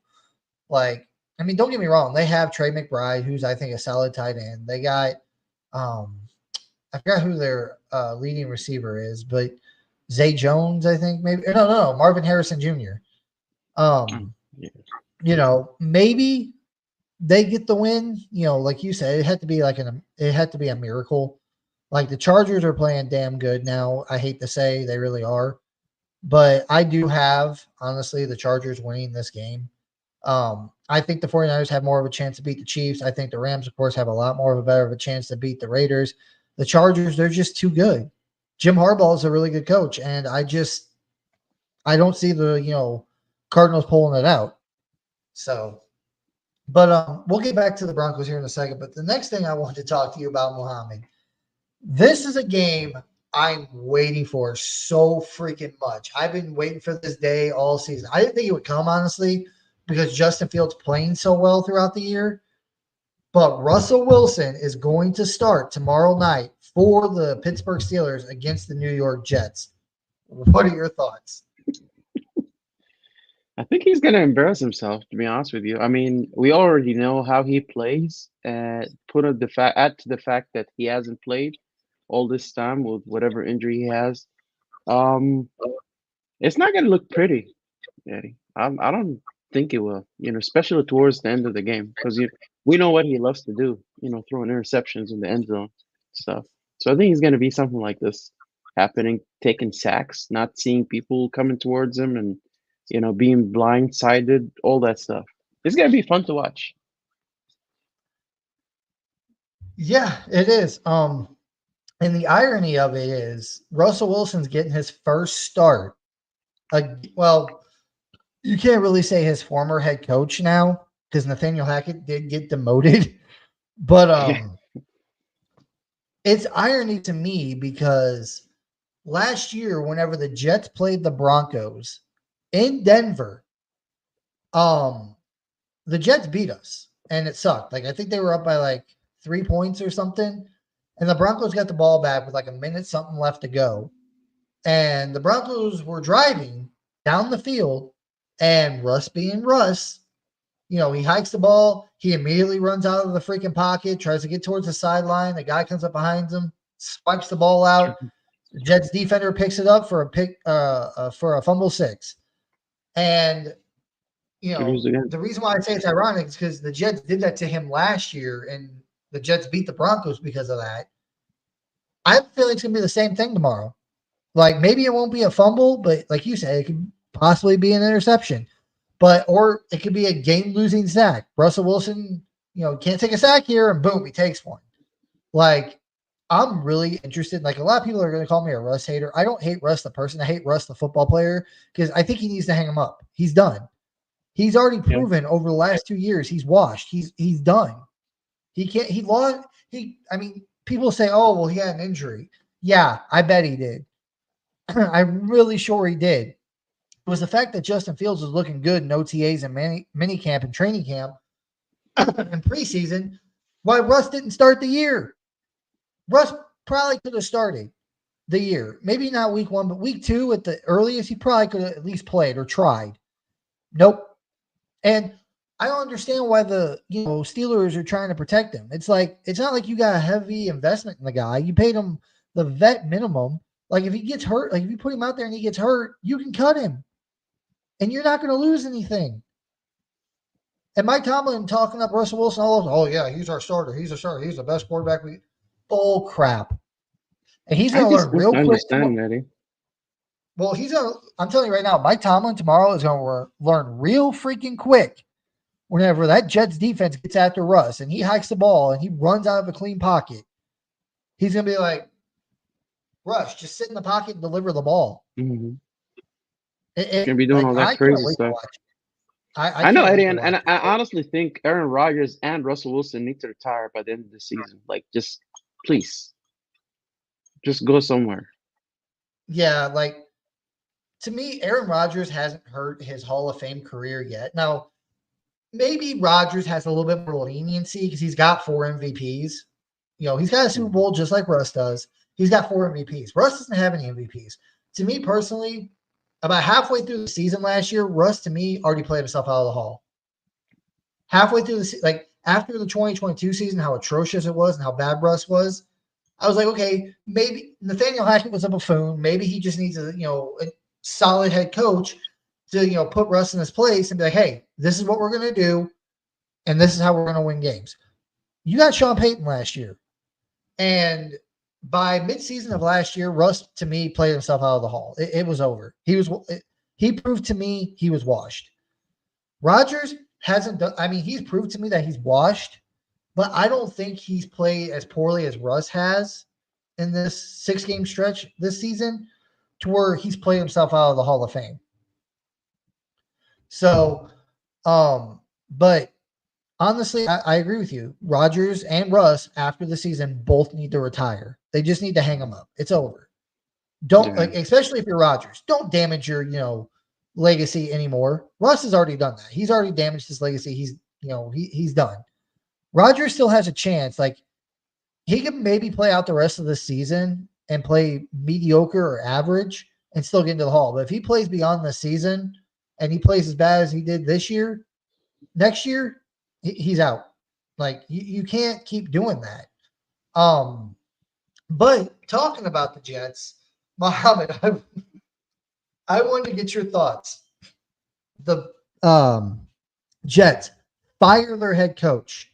Like I mean, don't get me wrong, they have Trey McBride, who's I think a solid tight end. They got um I forgot who their leading receiver is, but Zay Jones, I think maybe no, Marvin Harrison Jr. Oh, Um, yeah. maybe they get the win. Like you said, it had to be a miracle. Like the Chargers are playing damn good now. I hate to say they really are, but I do have honestly the Chargers winning this game. I think the 49ers have more of a chance to beat the Chiefs. I think the Rams, of course, have a lot more of a better of a chance to beat the Raiders. The Chargers, they're just too good. Jim Harbaugh is a really good coach, and I don't see the Cardinals pulling it out. So, but we'll get back to the Broncos here in a second. But the next thing I want to talk to you about, Mohammed, this is a game I'm waiting for so freaking much. I've been waiting for this day all season. I didn't think it would come, honestly, because Justin Fields playing so well throughout the year. But Russell Wilson is going to start tomorrow night for the Pittsburgh Steelers against the New York Jets. What are your thoughts? I think he's gonna embarrass himself, to be honest with you. I mean, we already know how he plays. Add to the fact that he hasn't played all this time with whatever injury he has. Um, it's not gonna look pretty, Eddie. I don't think it will. Especially towards the end of the game, because we know what he loves to do. Throwing interceptions in the end zone stuff. So I think it's gonna be something like this happening, taking sacks, not seeing people coming towards him, and being blindsided, all that stuff. It's gonna be fun to watch. Yeah, it is. And the irony of it is Russell Wilson's getting his first start. Well, you can't really say his former head coach now because Nathaniel Hackett did get demoted. But Yeah. it's irony to me because last year, whenever the Jets played the Broncos in Denver, um, the Jets beat us and it sucked. Like I think they were up by like 3 points or something. And the Broncos got the ball back with like a minute something left to go. And the Broncos were driving down the field And Russ being Russ, he hikes the ball. He immediately runs out of the freaking pocket, tries to get towards the sideline. The guy comes up behind him, swipes the ball out. The Jets defender picks it up for a fumble six. And You lose again. the reason why I say it's ironic is because the Jets did that to him last year, and the Jets beat the Broncos because of that. I have a feeling it's gonna be the same thing tomorrow. Like maybe it won't be a fumble, but like you said, it could possibly be an interception. Or it could be a game-losing sack. Russell Wilson, can't take a sack here, and boom, he takes one. Like, I'm really interested. Like, a lot of people are going to call me a Russ hater. I don't hate Russ the person. I hate Russ the football player because I think he needs to hang him up. He's done. He's already Yeah. proven over the last 2 years he's washed. He's done. He can't. He lost. He. I mean, people say, "Oh, well, he had an injury." Yeah, I bet he did. I'm really sure he did. It was the fact that Justin Fields was looking good in OTAs and mini camp and training camp and preseason. Why Russ didn't start the year? Russ probably could have started the year. Maybe not week 1, but week 2 at the earliest, he probably could have at least played or tried. Nope. And I don't understand why the Steelers are trying to protect him. It's not like you got a heavy investment in the guy. You paid him the vet minimum. Like if he gets hurt, like if you put him out there and he gets hurt, you can cut him. And you're not going to lose anything. And Mike Tomlin talking up Russell Wilson all over. Oh yeah, he's our starter. He's a starter. He's the best quarterback. Bull crap. And he's I going to just learn don't real quick. understand, Eddie. Well, I'm telling you right now, Mike Tomlin tomorrow is going to learn real freaking quick whenever that Jets defense gets after Russ and he hikes the ball and he runs out of a clean pocket. He's going to be like, Russ, just sit in the pocket and deliver the ball. Mm-hmm. Gonna be doing all that I can't crazy wait to stuff. watch. I I know, can't Eddie, wait to and watch I it. honestly think Aaron Rodgers and Russell Wilson need to retire by the end of the season. Like, just please, just go somewhere. Yeah, like to me, Aaron Rodgers hasn't hurt his Hall of Fame career yet. Now, maybe Rodgers has a little bit more leniency because he's got 4 MVPs. He's got a Super Bowl just like Russ does. He's got 4 MVPs. Russ doesn't have any MVPs. To me personally, about halfway through the season last year, Russ to me already played himself out of the hall. Halfway through like after the 2022 season, how atrocious it was and how bad Russ was, I was like, okay, maybe Nathaniel Hackett was a buffoon. Maybe he just needs a solid head coach to put Russ in his place and be like, hey, this is what we're gonna do, and this is how we're gonna win games. You got Sean Payton last year, and by midseason of last year, Russ to me played himself out of the hall. It was over. He proved to me he was washed. Rodgers hasn't done. I mean, he's proved to me that he's washed, but I don't think he's played as poorly as Russ has in this 6-game stretch this season, to where he's played himself out of the Hall of Fame. So, but honestly, I agree with you. Rodgers and Russ after the season both need to retire. They just need to hang them up. It's over. Don't Yeah. especially if you're Rodgers. Don't damage your legacy anymore. Russ has already done that. He's already damaged his legacy. He's done. Rodgers still has a chance. Like he can maybe play out the rest of the season and play mediocre or average and still get into the Hall. But if he plays beyond the season and he plays as bad as he did this year, next year he's out. Like you can't keep doing that. But talking about the Jets, Mohammed, I wanted to get your thoughts. The Jets fire their head coach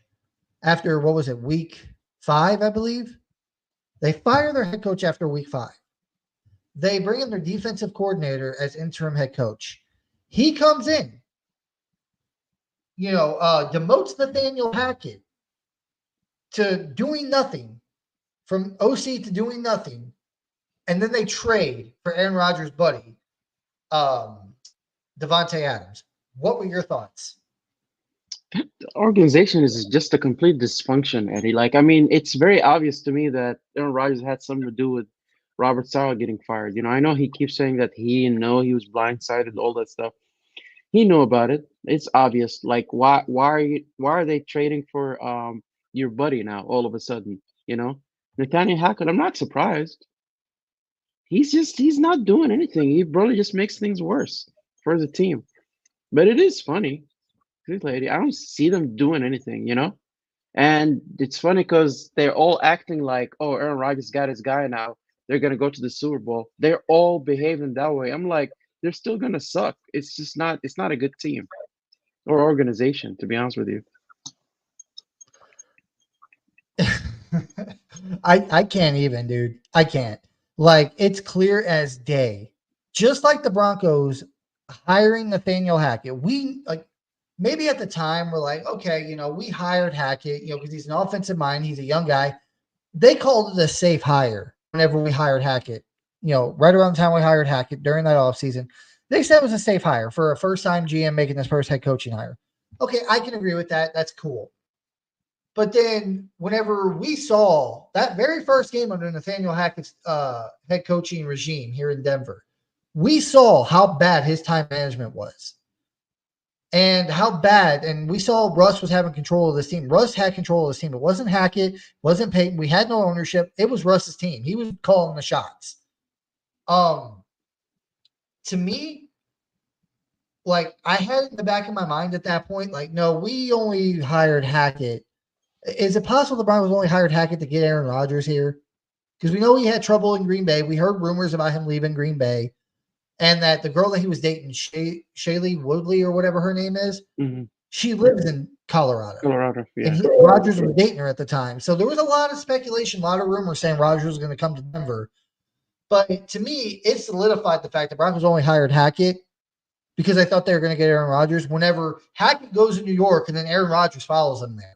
after what was it, week 5, I believe. They fire their head coach after week 5. They bring in their defensive coordinator as interim head coach. He comes in, demotes Nathaniel Hackett to doing nothing, from OC to doing nothing, and then they trade for Aaron Rodgers' buddy, Devontae Adams. What were your thoughts? The organization is just a complete dysfunction, Eddie. Like, I mean, it's very obvious to me that Aaron Rodgers had something to do with Robert Sala getting fired. I know he keeps saying that he was blindsided, all that stuff. He knew about it. It's obvious. Like, why are they trading for your buddy now all of a sudden? Nathaniel Hackett. I'm not surprised. He's not doing anything. He probably just makes things worse for the team. But it is funny. Good lady. I don't see them doing anything, you know? And it's funny because they're all acting like, oh, Aaron Rodgers got his guy now. They're gonna go to the Super Bowl. They're all behaving that way. I'm like, they're still gonna suck. It's just not. It's not a good team or organization, to be honest with you. I can't even, dude. I can't. Like it's clear as day. Just like the Broncos hiring Nathaniel Hackett, we like maybe at the time we're like, okay, we hired Hackett, because he's an offensive mind, he's a young guy. They called it a safe hire whenever we hired Hackett. Right around the time we hired Hackett during that offseason, they said it was a safe hire for a first-time GM making his first head coaching hire. Okay, I can agree with that. That's cool. But then whenever we saw that very first game under Nathaniel Hackett's head coaching regime here in Denver, we saw how bad his time management was and how bad. And we saw Russ was having control of this team. Russ had control of this team. It wasn't Hackett, wasn't Peyton. We had no ownership. It was Russ's team. He was calling the shots. To me, like I had it in the back of my mind at that point, like, no, we only hired Hackett. Is it possible the Broncos only hired Hackett to get Aaron Rodgers here? Because we know he had trouble in Green Bay. We heard rumors about him leaving Green Bay, and that the girl that he was dating, Shaylee Woodley or whatever her name is, Hmm. she lives in Colorado, Colorado, and yeah. Rodgers was dating her at the time. So there was a lot of speculation, a lot of rumors saying Rodgers was going to come to Denver. But to me, it solidified the fact that Broncos only hired Hackett because I thought they were going to get Aaron Rodgers. Whenever Hackett goes to New York and then Aaron Rodgers follows him there.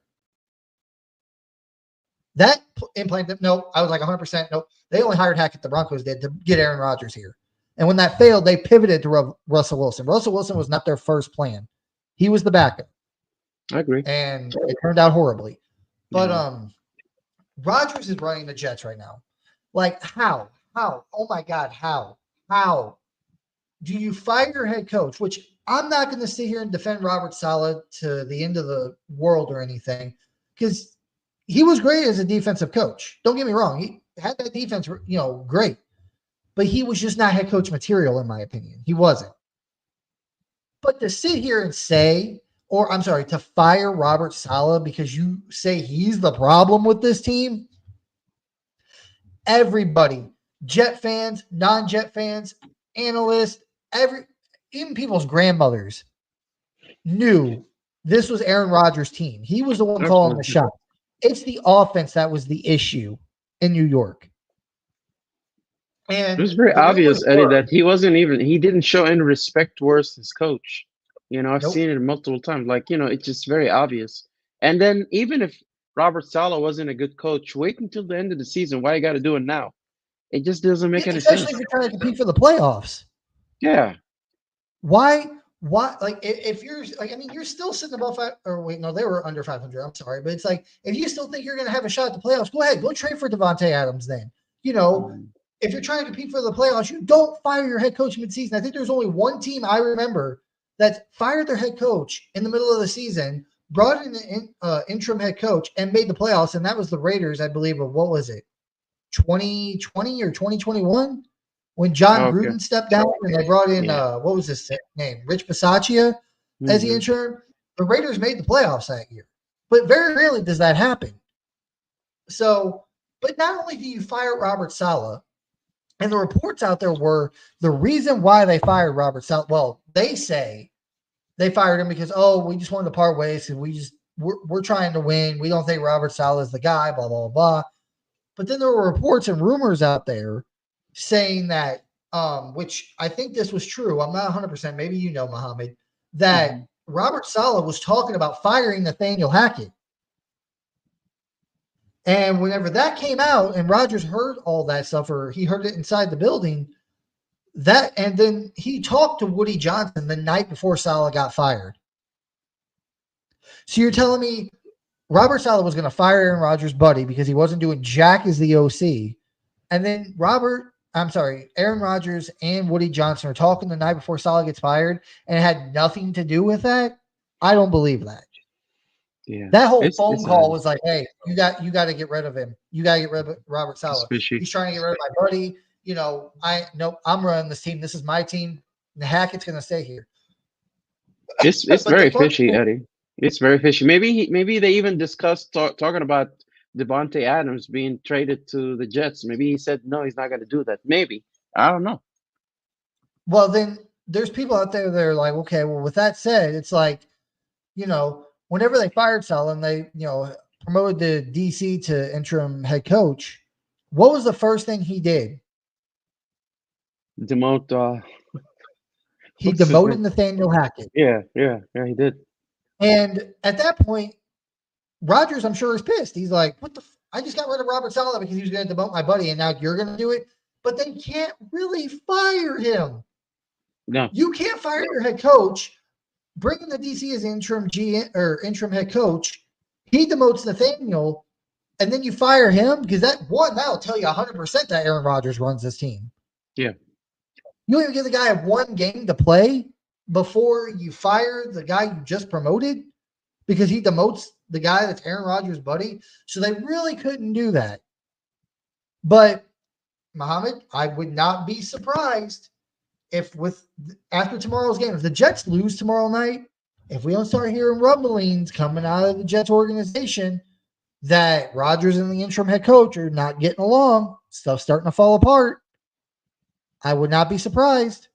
That implanted, no, I was like 100%. Nope. They only hired Hackett, the Broncos did, to get Aaron Rodgers here. And when that failed, they pivoted to Russell Wilson. Russell Wilson was not their first plan. He was the backup. I agree. And it turned out horribly. But Yeah. Rodgers is running the Jets right now. Like, how? How? Oh my God, how? How do you fire your head coach? Which I'm not going to sit here and defend Robert Saleh to the end of the world or anything, because he was great as a defensive coach. Don't get me wrong. He had that defense, great. But he was just not head coach material, in my opinion. He wasn't. But to sit here and say, or I'm sorry, to fire Robert Saleh because you say he's the problem with this team, everybody, Jet fans, non-Jet fans, analysts, even people's grandmothers knew this was Aaron Rodgers' team. He was the one calling the Absolutely. shot. It's the offense that was the issue in New York. It was And very the rumors obvious, Eddie, were, that he didn't show any respect towards his coach. I've nope. seen it multiple times. Like, it's just very obvious. And then even if Robert Saleh wasn't a good coach, wait until the end of the season. Why you got to do it now? It just doesn't Yeah, make any especially sense. if you're trying to compete for the playoffs. Yeah. Why? Like, if you're like, I mean, you're still sitting above five, or wait, no, they were under 500. I'm sorry, but it's like, if you still think you're going to have a shot at the playoffs, go ahead, go trade for Devontae Adams. Then, Mhm. if you're trying to compete for the playoffs, you don't fire your head coach midseason. I think there's only one team I remember that fired their head coach in the middle of the season, brought in an interim head coach, and made the playoffs, and that was the Raiders, I believe. Of what was it, 2020 or 2021? When Oh, John okay. Gruden stepped down and they brought in Yeah. what was his name, Rich Bisaccia as the Hmm. interim, the Raiders made the playoffs that year. But very rarely does that happen. So, but not only do you fire Robert Saleh, and the reports out there were the reason why they fired Robert Saleh. Well, they say they fired him because, we just wanted to part ways and we're trying to win. We don't think Robert Saleh is the guy, blah, blah, blah. But then there were reports and rumors out there saying that, which I think this was true. I'm not 100%. Maybe Muhammad, that Hmm. Robert Saleh was talking about firing Nathaniel Hackett. And whenever that came out and Rodgers heard all that stuff, or he heard it inside the building, and then he talked to Woody Johnson the night before Saleh got fired. So you're telling me Robert Saleh was going to fire Aaron Rodgers' buddy because he wasn't doing jack as the OC. And then Aaron Rodgers and Woody Johnson are talking the night before Saleh gets fired, and it had nothing to do with that. I don't believe that. Yeah. That whole phone It's call odd. was like, "Hey, you got to get rid of him. You got to get rid of Robert Saleh. Suspicious. He's trying to get rid of my buddy. I'm running this team. This is my team. The Hackett's going to stay here." It's But the very funny fishy, thing, Eddie. It's very fishy. Maybe they even discussed talking about Devontae Adams being traded to the Jets. Maybe he said no, he's not going to do that. Maybe I don't know. well, then there's people out there that are like, okay, well, with that said, it's like, whenever they fired Sal and they, promoted the DC to interim head coach, what was the first thing he did? Demote. He What's his demoted name? Nathaniel Hackett. Yeah. He did. And at that point, Rodgers, I'm sure, is pissed. He's like, what the? I just got rid of Robert Saleh because he was going to demote my buddy, and now you're going to do it. But they can't really fire him. No. You can't fire your head coach. Bring in the DC as interim or interim head coach. He demotes Nathaniel, and then you fire him because that'll tell you 100% that Aaron Rodgers runs this team. Yeah. You even give the guy one game to play before you fire the guy you just promoted because he demotes the guy that's Aaron Rodgers' buddy. So they really couldn't do that. But Mohammed, I would not be surprised if after tomorrow's game, if the Jets lose tomorrow night, if we don't start hearing rumblings coming out of the Jets organization that Rodgers and the interim head coach are not getting along, stuff's starting to fall apart. I would not be surprised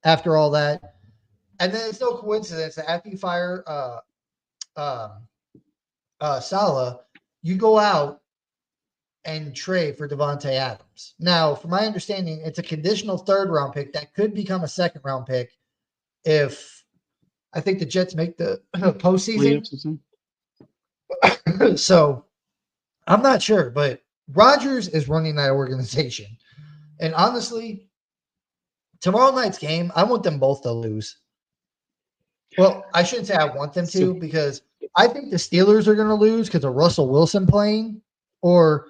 after all that. And then it's no coincidence that after you fire Salah, you go out and trade for Devontae Adams. Now, from my understanding, it's a conditional third round pick that could become a second round pick if I think the Jets make the postseason. So I'm not sure, but Rodgers is running that organization. And honestly, tomorrow night's game, I want them both to lose. Well, I shouldn't say I want them So to because I think the Steelers are going to lose because of Russell Wilson playing, or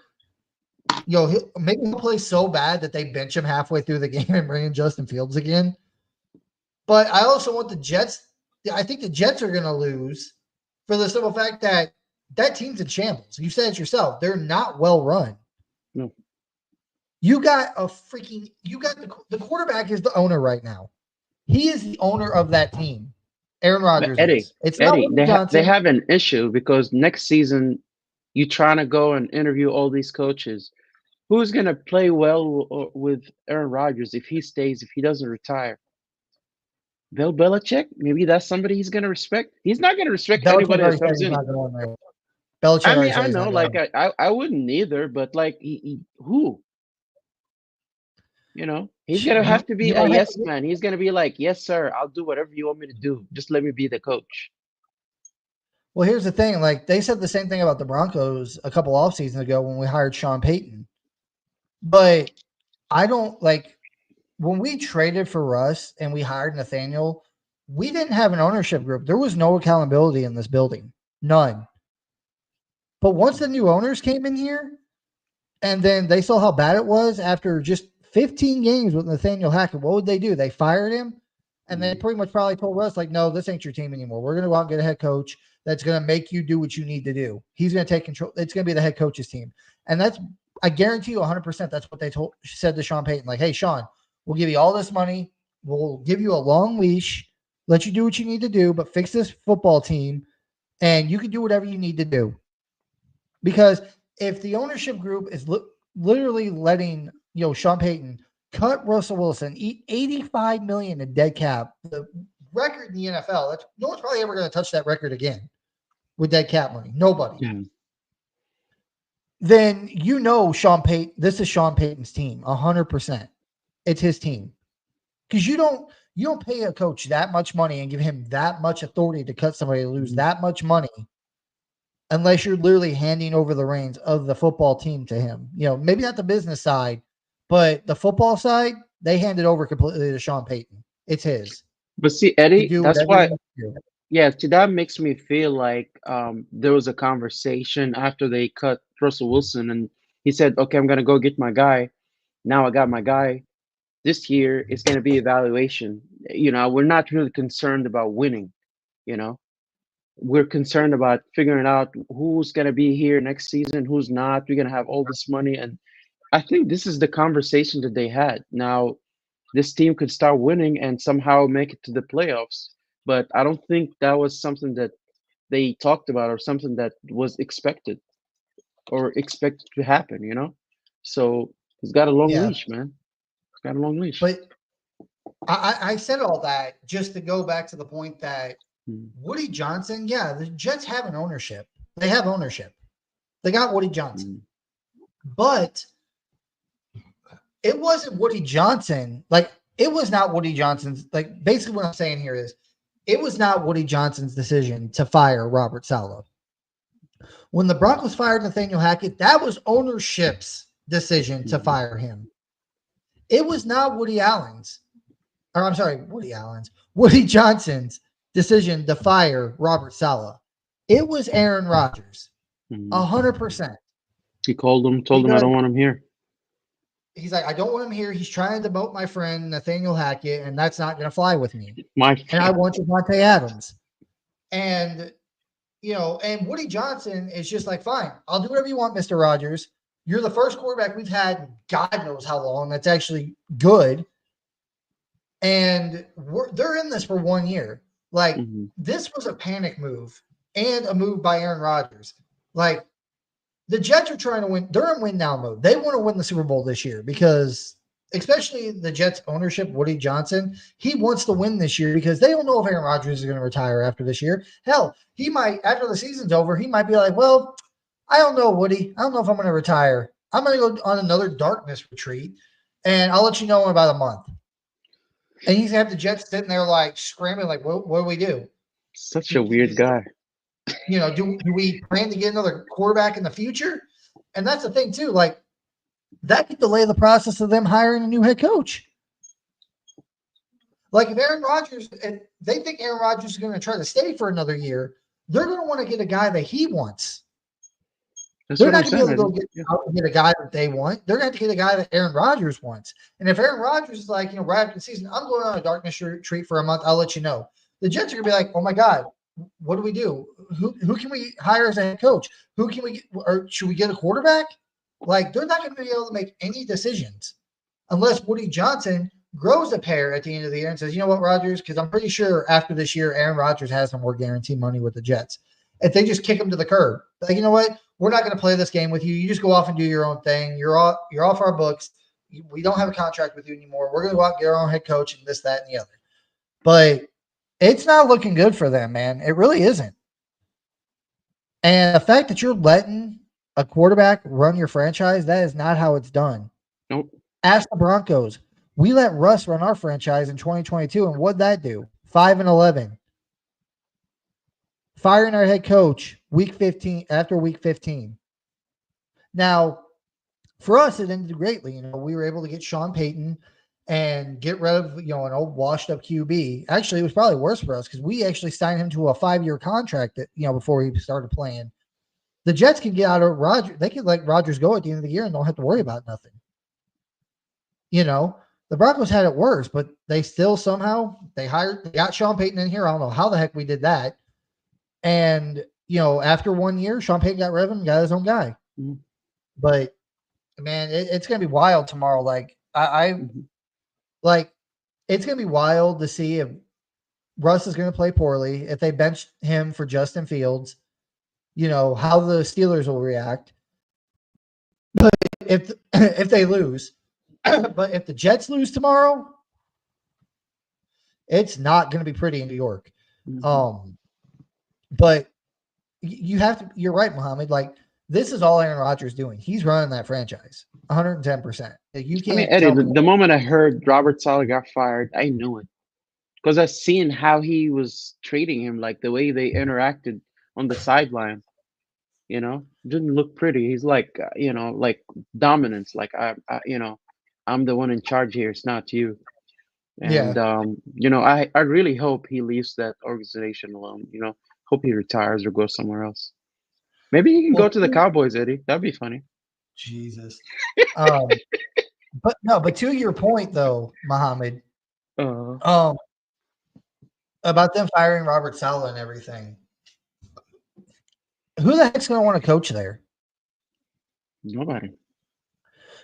maybe he'll play so bad that they bench him halfway through the game and bring in Justin Fields again. But I also want the Jets. I think the Jets are going to lose for the simple fact that that team's in shambles. You said it yourself. They're not well run. no. You got the quarterback is the owner right now. He is the owner of that team. Aaron But Rodgers Eddie, is. It's not Eddie, Woody they Johnson. have an issue because next season you trying to go and interview all these coaches. Who's gonna play well with Aaron Rodgers if he stays, if he doesn't retire? Bill Belichick? Maybe that's somebody he's gonna respect. He's not gonna respect Belichick anybody already that said comes he's in. not going there. Belichick I already mean, said I he's know, not like going. I wouldn't either, but like who? He's gonna have to be You a might have yes to. man. He's gonna be like, yes, sir, I'll do whatever you want me to do. Just let me be the coach. Well, here's the thing. Like they said the same thing about the Broncos a couple off seasons ago when we hired Sean Payton. But I don't like when we traded for Russ and we hired Nathaniel, we didn't have an ownership group. There was no accountability in this building. None. But once the new owners came in here and then they saw how bad it was after just 15 games with Nathaniel Hackett, what would they do? They fired him and they Mm. pretty much probably told Russ, like, no, this ain't your team anymore. We're going to go out and get a head coach that's going to make you do what you need to do. He's going to take control. It's going to be the head coach's team. And I guarantee you 100% that's what they said to Sean Payton. Like, hey, Sean, we'll give you all this money. We'll give you a long leash, let you do what you need to do, but fix this football team and you can do whatever you need to do. Because if the ownership group is literally letting Sean Payton cut Russell Wilson, eat 85 million in dead cap, the record in the NFL, no one's probably ever going to touch that record again with dead cap money. Nobody. Yeah. Then Sean Payton. This is Sean Payton's team, 100%. It's his team because you don't pay a coach that much money and give him that much authority to cut somebody to lose Mhm. that much money unless you're literally handing over the reins of the football team to him. Maybe not the business side, but the football side, they hand it over completely to Sean Payton. It's his But see, to Eddie, do that's whatever he why. wants to do. Yeah, see, that makes me feel like there was a conversation after they cut Russell Wilson, and he said, "Okay, I'm gonna go get my guy. Now I got my guy. This year it's gonna be evaluation. We're not really concerned about winning. You know, we're concerned about figuring out who's gonna be here next season, who's not. We're gonna have all this money, and I think this is the conversation that they had. Now, this team could start winning and somehow make it to the playoffs. but I don't think that was something that they talked about or something that was expected or expected to happen, you know? So he's got a long Yeah, leash, man. He's got a long leash. but I said all that just to go back to the point that Mm, Woody Johnson, yeah, the Jets have an ownership. They have ownership. They got Woody Johnson, mm, but it wasn't Woody Johnson. Like, it was not Woody Johnson's. Like, basically, what I'm saying here is it was not Woody Johnson's decision to fire Robert Saleh. When the Broncos fired Nathaniel Hackett, that was ownership's decision to mm. fire him. It was not Woody Allen's, or I'm sorry, Woody Johnson's decision to fire Robert Saleh. It was Aaron Rodgers, Mm. 100%. He called him, told him I Because don't want him here. he's like, I don't want him here. He's trying to demote my friend Nathaniel Hackett, and that's not going to fly with me. My And I friend. want Javante Adams. And, and Woody Johnson is just like, fine, I'll do whatever you want, Mr. Rogers. You're the first quarterback we've had God knows how long that's actually good. And they're in this for 1 year. Like, Hmm. this was a panic move and a move by Aaron Rodgers. Like, the Jets are trying to win. They're in win now mode. They want to win the Super Bowl this year because, especially the Jets ownership, Woody Johnson, he wants to win this year because they don't know if Aaron Rodgers is going to retire after this year. Hell, he might, after the season's over, he might be like, well, I don't know, Woody. I don't know if I'm going to retire. I'm going to go on another darkness retreat, and I'll let you know in about a month. And he's going to have the Jets sitting there like screaming, like, what do we do? Such a weird guy. Do we plan to get another quarterback in the future? And that's the thing, too. Like, that could delay the process of them hiring a new head coach. Like, if they think Aaron Rodgers is going to try to stay for another year, they're going to want to get a guy that he wants. That's They're what I'm not going to be saying, able to go Eddie. get Yeah. out and get a guy that they want. They're going to have to get a guy that Aaron Rodgers wants. And if Aaron Rodgers is like, right after the season, I'm going on a darkness retreat for a month, I'll let you know. The Jets are going to be like, oh my God, what do we do? Who can we hire as a head coach? Who can we get, or should we get a quarterback? Like, they're not going to be able to make any decisions unless Woody Johnson grows a pair at the end of the year and says, you know what, Rodgers, because I'm pretty sure after this year, Aaron Rodgers has some more guaranteed money with the Jets. If they just kick him to the curb, like, you know what, we're not going to play this game with you. You just go off and do your own thing. You're off our books. We don't have a contract with you anymore. We're going to go out and get our own head coach and this, that, and the other. But it's not looking good for them, man. It really isn't. And the fact that you're letting a quarterback run your franchise, that is not how it's done. Nope. Ask the Broncos. We let Russ run our franchise in 2022, and what'd that do? 5-11. Firing our head coach week 15 after week 15. Now, for us, it ended greatly. We were able to get Sean Payton and get rid of an old washed up QB. Actually, it was probably worse for us because we actually signed him to a 5-year contract that before he started playing. The Jets can get out of Rodgers. They can let Rodgers go at the end of the year and don't have to worry about nothing. The Broncos had it worse, but they still somehow they got Sean Payton in here. I don't know how the heck we did that. And after 1 year, Sean Payton got rid of him and got his own guy. Mhm. But man, it's gonna be wild tomorrow. Like Mhm. like it's gonna be wild to see if Russ is gonna play poorly, if they bench him for Justin Fields, how the Steelers will react. But if they lose, but if the Jets lose tomorrow, it's not going to be pretty in New York. Mhm. But you're right, Mohammed. Like, this is all Aaron Rodgers doing. He's running that franchise 110%. Like, you I mean, can't Eddie, tell the, me. the moment I heard Robert Saleh got fired, I knew it because I seen how he was treating him, like the way they interacted on the sideline. Didn't look pretty. He's like, like dominance. Like I'm the one in charge here. It's not you. Yeah. And I really hope he leaves that organization alone. Hope he retires or goes somewhere else. Maybe he can Well, go to the Cowboys, Eddie. That'd be funny. Jesus. Um, but no, but to your point though, Mohammed, Uh, um, about them firing Robert Saleh and everything. Who the heck's going to want to coach there? Nobody.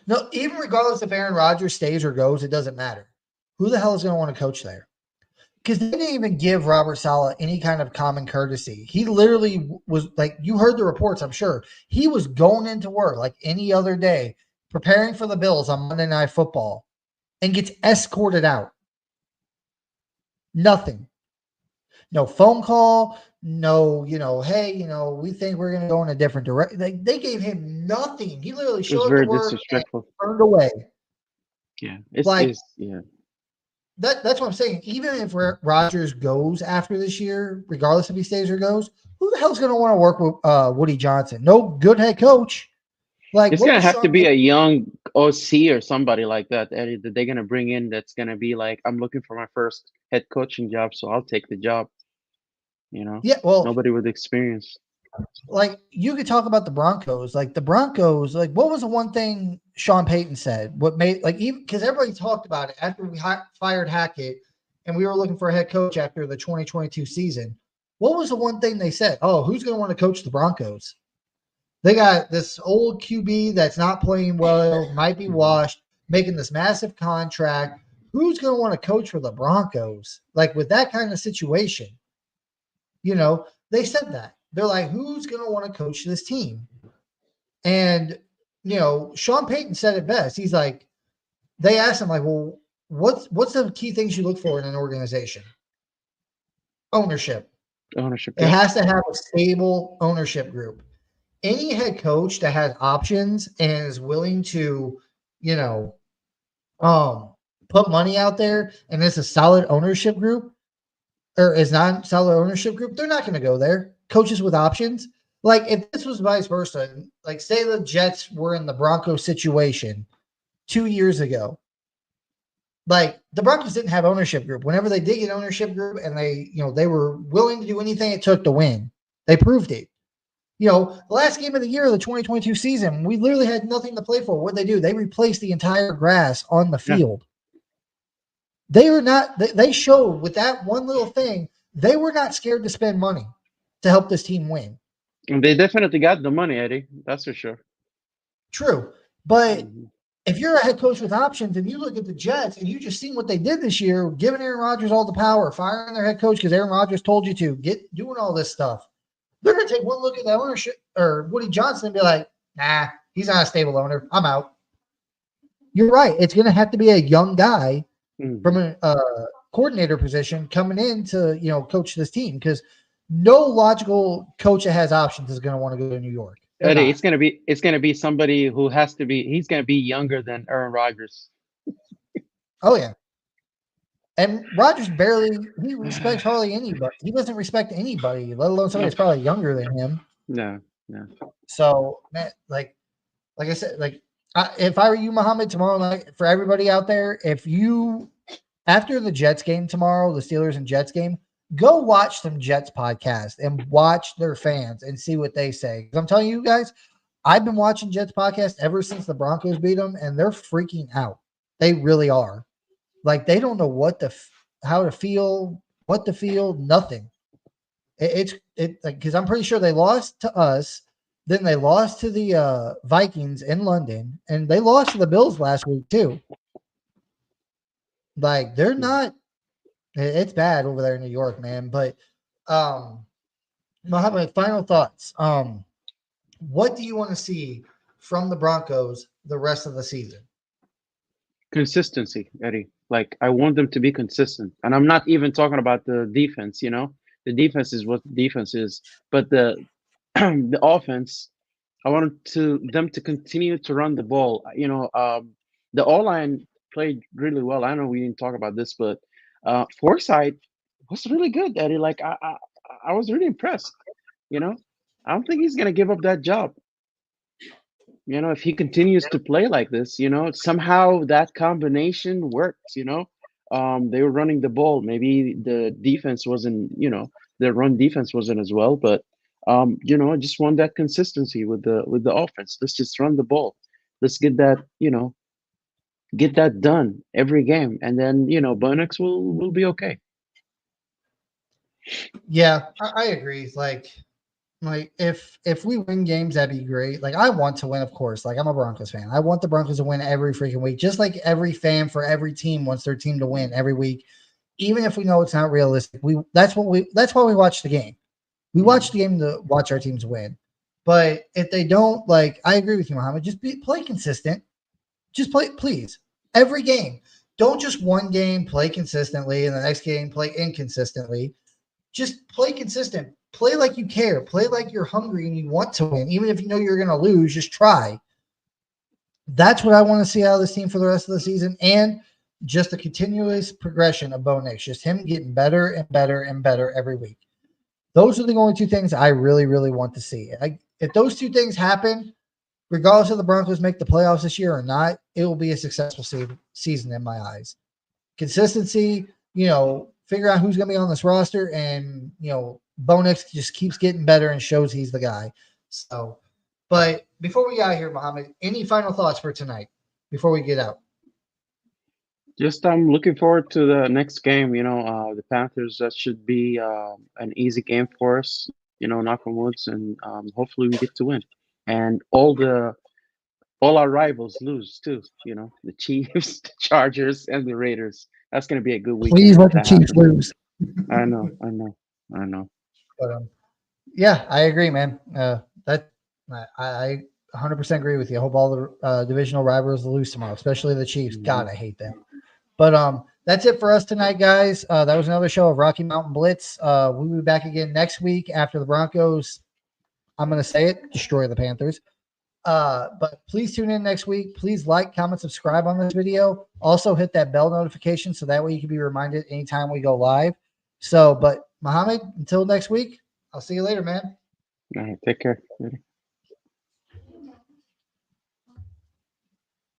No, even regardless if Aaron Rodgers stays or goes, it doesn't matter. Who the hell is going to want to coach there? because they didn't even give Robert Saleh any kind of common courtesy. He literally was like, you heard the reports, I'm sure. He was going into work like any other day, preparing for the Bills on Monday Night Football, and gets escorted out. Nothing. No phone call. No, hey, we think we're going to go in a different direction. They gave him nothing. He literally It was showed up to very work and disrespectful. turned away. Yeah, Like, it's yeah. that's what I'm saying. Even if Rodgers goes after this year, regardless if he stays or goes, who the hell's going to want to work with Woody Johnson? No good head coach. Like, It's what gonna was have to Sean be Payton? a young OC or somebody like that, Eddie, that they're gonna bring in. That's gonna be like, I'm looking for my first head coaching job, so I'll take the job. You know, Yeah, well, nobody with experience. like you could talk about the Broncos. Like the Broncos, like what was the one thing Sean Payton said? What made like even because everybody talked about it after we fired Hackett and we were looking for a head coach after the 2022 season. What was the one thing they said? Oh, who's going to want to coach the Broncos? They got this old QB that's not playing well, might be Mhm. washed, making this massive contract. Who's going to want to coach for the Broncos? Like with that kind of situation, they said that. They're like, who's going to want to coach this team? And, Sean Payton said it best. He's like, they asked him, like, well, what's the key things you look for in an organization? Ownership. Ownership, It yeah. has to have a stable ownership group. Any head coach that has options and is willing to, you know, um, put money out there and it's a solid ownership group or is not solid ownership group, they're not going to go there. Coaches with options. Like if this was vice versa, like say the Jets were in the Broncos situation 2 years ago, like the Broncos didn't have ownership group. Whenever they did get ownership group and they were willing to do anything it took to win, they proved it. The last game of the year of the 2022 season, we literally had nothing to play for. What they do? They replaced the entire grass on the Yeah, field. They were not. They showed with that one little thing, they were not scared to spend money to help this team win. and they definitely got the money, Eddie. That's for sure. True, but Hmm. if you're a head coach with options and you look at the Jets and you just seen what they did this year, giving Aaron Rodgers all the power, firing their head coach because Aaron Rodgers told you to, get doing all this stuff, they're going to take one look at the ownership or Woody Johnson and be like, nah, he's not a stable owner. I'm out. You're right. It's going to have to be a young guy from Hmm. a coordinator position coming in to coach this team because no logical coach that has options is going to want to go to New York. They're Eddie, not. it's gonna be somebody who has to be. He's gonna be younger than Aaron Rodgers. Oh yeah. And Rogers barely he respects hardly anybody. He doesn't respect anybody, let alone somebody No, that's probably younger than him. no, no. So, man, like I said, if I were you, Muhammad, tomorrow night, for everybody out there, if you after the Jets game tomorrow, the Steelers and Jets game, go watch some Jets podcast and watch their fans and see what they say. Because I'm telling you guys, I've been watching Jets podcast ever since the Broncos beat them, and they're freaking out. They really are. Like they don't know how to feel, what to feel, nothing. It's like because I'm pretty sure they lost to us, then they lost to the Vikings in London, and they lost to the Bills last week too. Like they're not. It's bad over there in New York, man. But um, Mohammed, final thoughts. What do you want to see from the Broncos the rest of the season? Consistency, Eddie. Like I want them to be consistent, and I'm not even talking about the defense. The defense is what the defense is, but the the offense. I wanted them to continue to run the ball. The O line played really well. I know we didn't talk about this, but Forsyth was really good, Eddie. Like I was really impressed. You know, I don't think he's gonna give up that job. If he continues to play like this, somehow that combination works. They were running the ball. Maybe the defense wasn't, the run defense wasn't as well, but I just want that consistency with the offense. Let's just run the ball. Let's get that done every game, and then Bunnocks will be okay. Yeah, I agree. Like if we win games, that'd be great. Like I want to win, of course. Like I'm a Broncos fan. I want the Broncos to win every freaking week, just like every fan for every team wants their team to win every week. even if we know it's not realistic, that's why we watch the game. We watch the game to watch our teams win. But if they don't, like, I agree with you, Mohammed. Just play consistent. Just play, please. Every game. Don't just one game play consistently and the next game play inconsistently. Just play consistent. Play like you care. Play like you're hungry and you want to win. Even if you know you're going to lose, just try. That's what I want to see out of this team for the rest of the season. And just a continuous progression of Bo Nix. Just him getting better and better and better every week. Those are the only two things I really, really want to see. If those two things happen, regardless of the Broncos make the playoffs this year or not, it will be a successful season in my eyes. Consistency, figure out who's going to be on this roster, and, Bo Nix just keeps getting better and shows he's the guy. So, but before we get out here, Mohammed, any final thoughts for tonight before we get out? Just I'm looking forward to the next game. The Panthers. That should be an easy game for us. Knock on woods, and hopefully we get to win. And all our rivals lose too. The Chiefs, the Chargers, and the Raiders. That's going to be a good weekend Please if let the that Chiefs happens. lose. I know. But, yeah, I agree, man. I 100% agree with you. I hope all the divisional rivals lose tomorrow, especially the Chiefs. God, I hate them. But that's it for us tonight, guys. That was another show of Rocky Mountain Blitz. We'll be back again next week after the Broncos. I'm going to say it, destroy the Panthers. But please tune in next week. Please like, comment, subscribe on this video. Also hit that bell notification so that way you can be reminded anytime we go live. So, but Mohammed, until next week, I'll see you later, man. All right, take care. Later.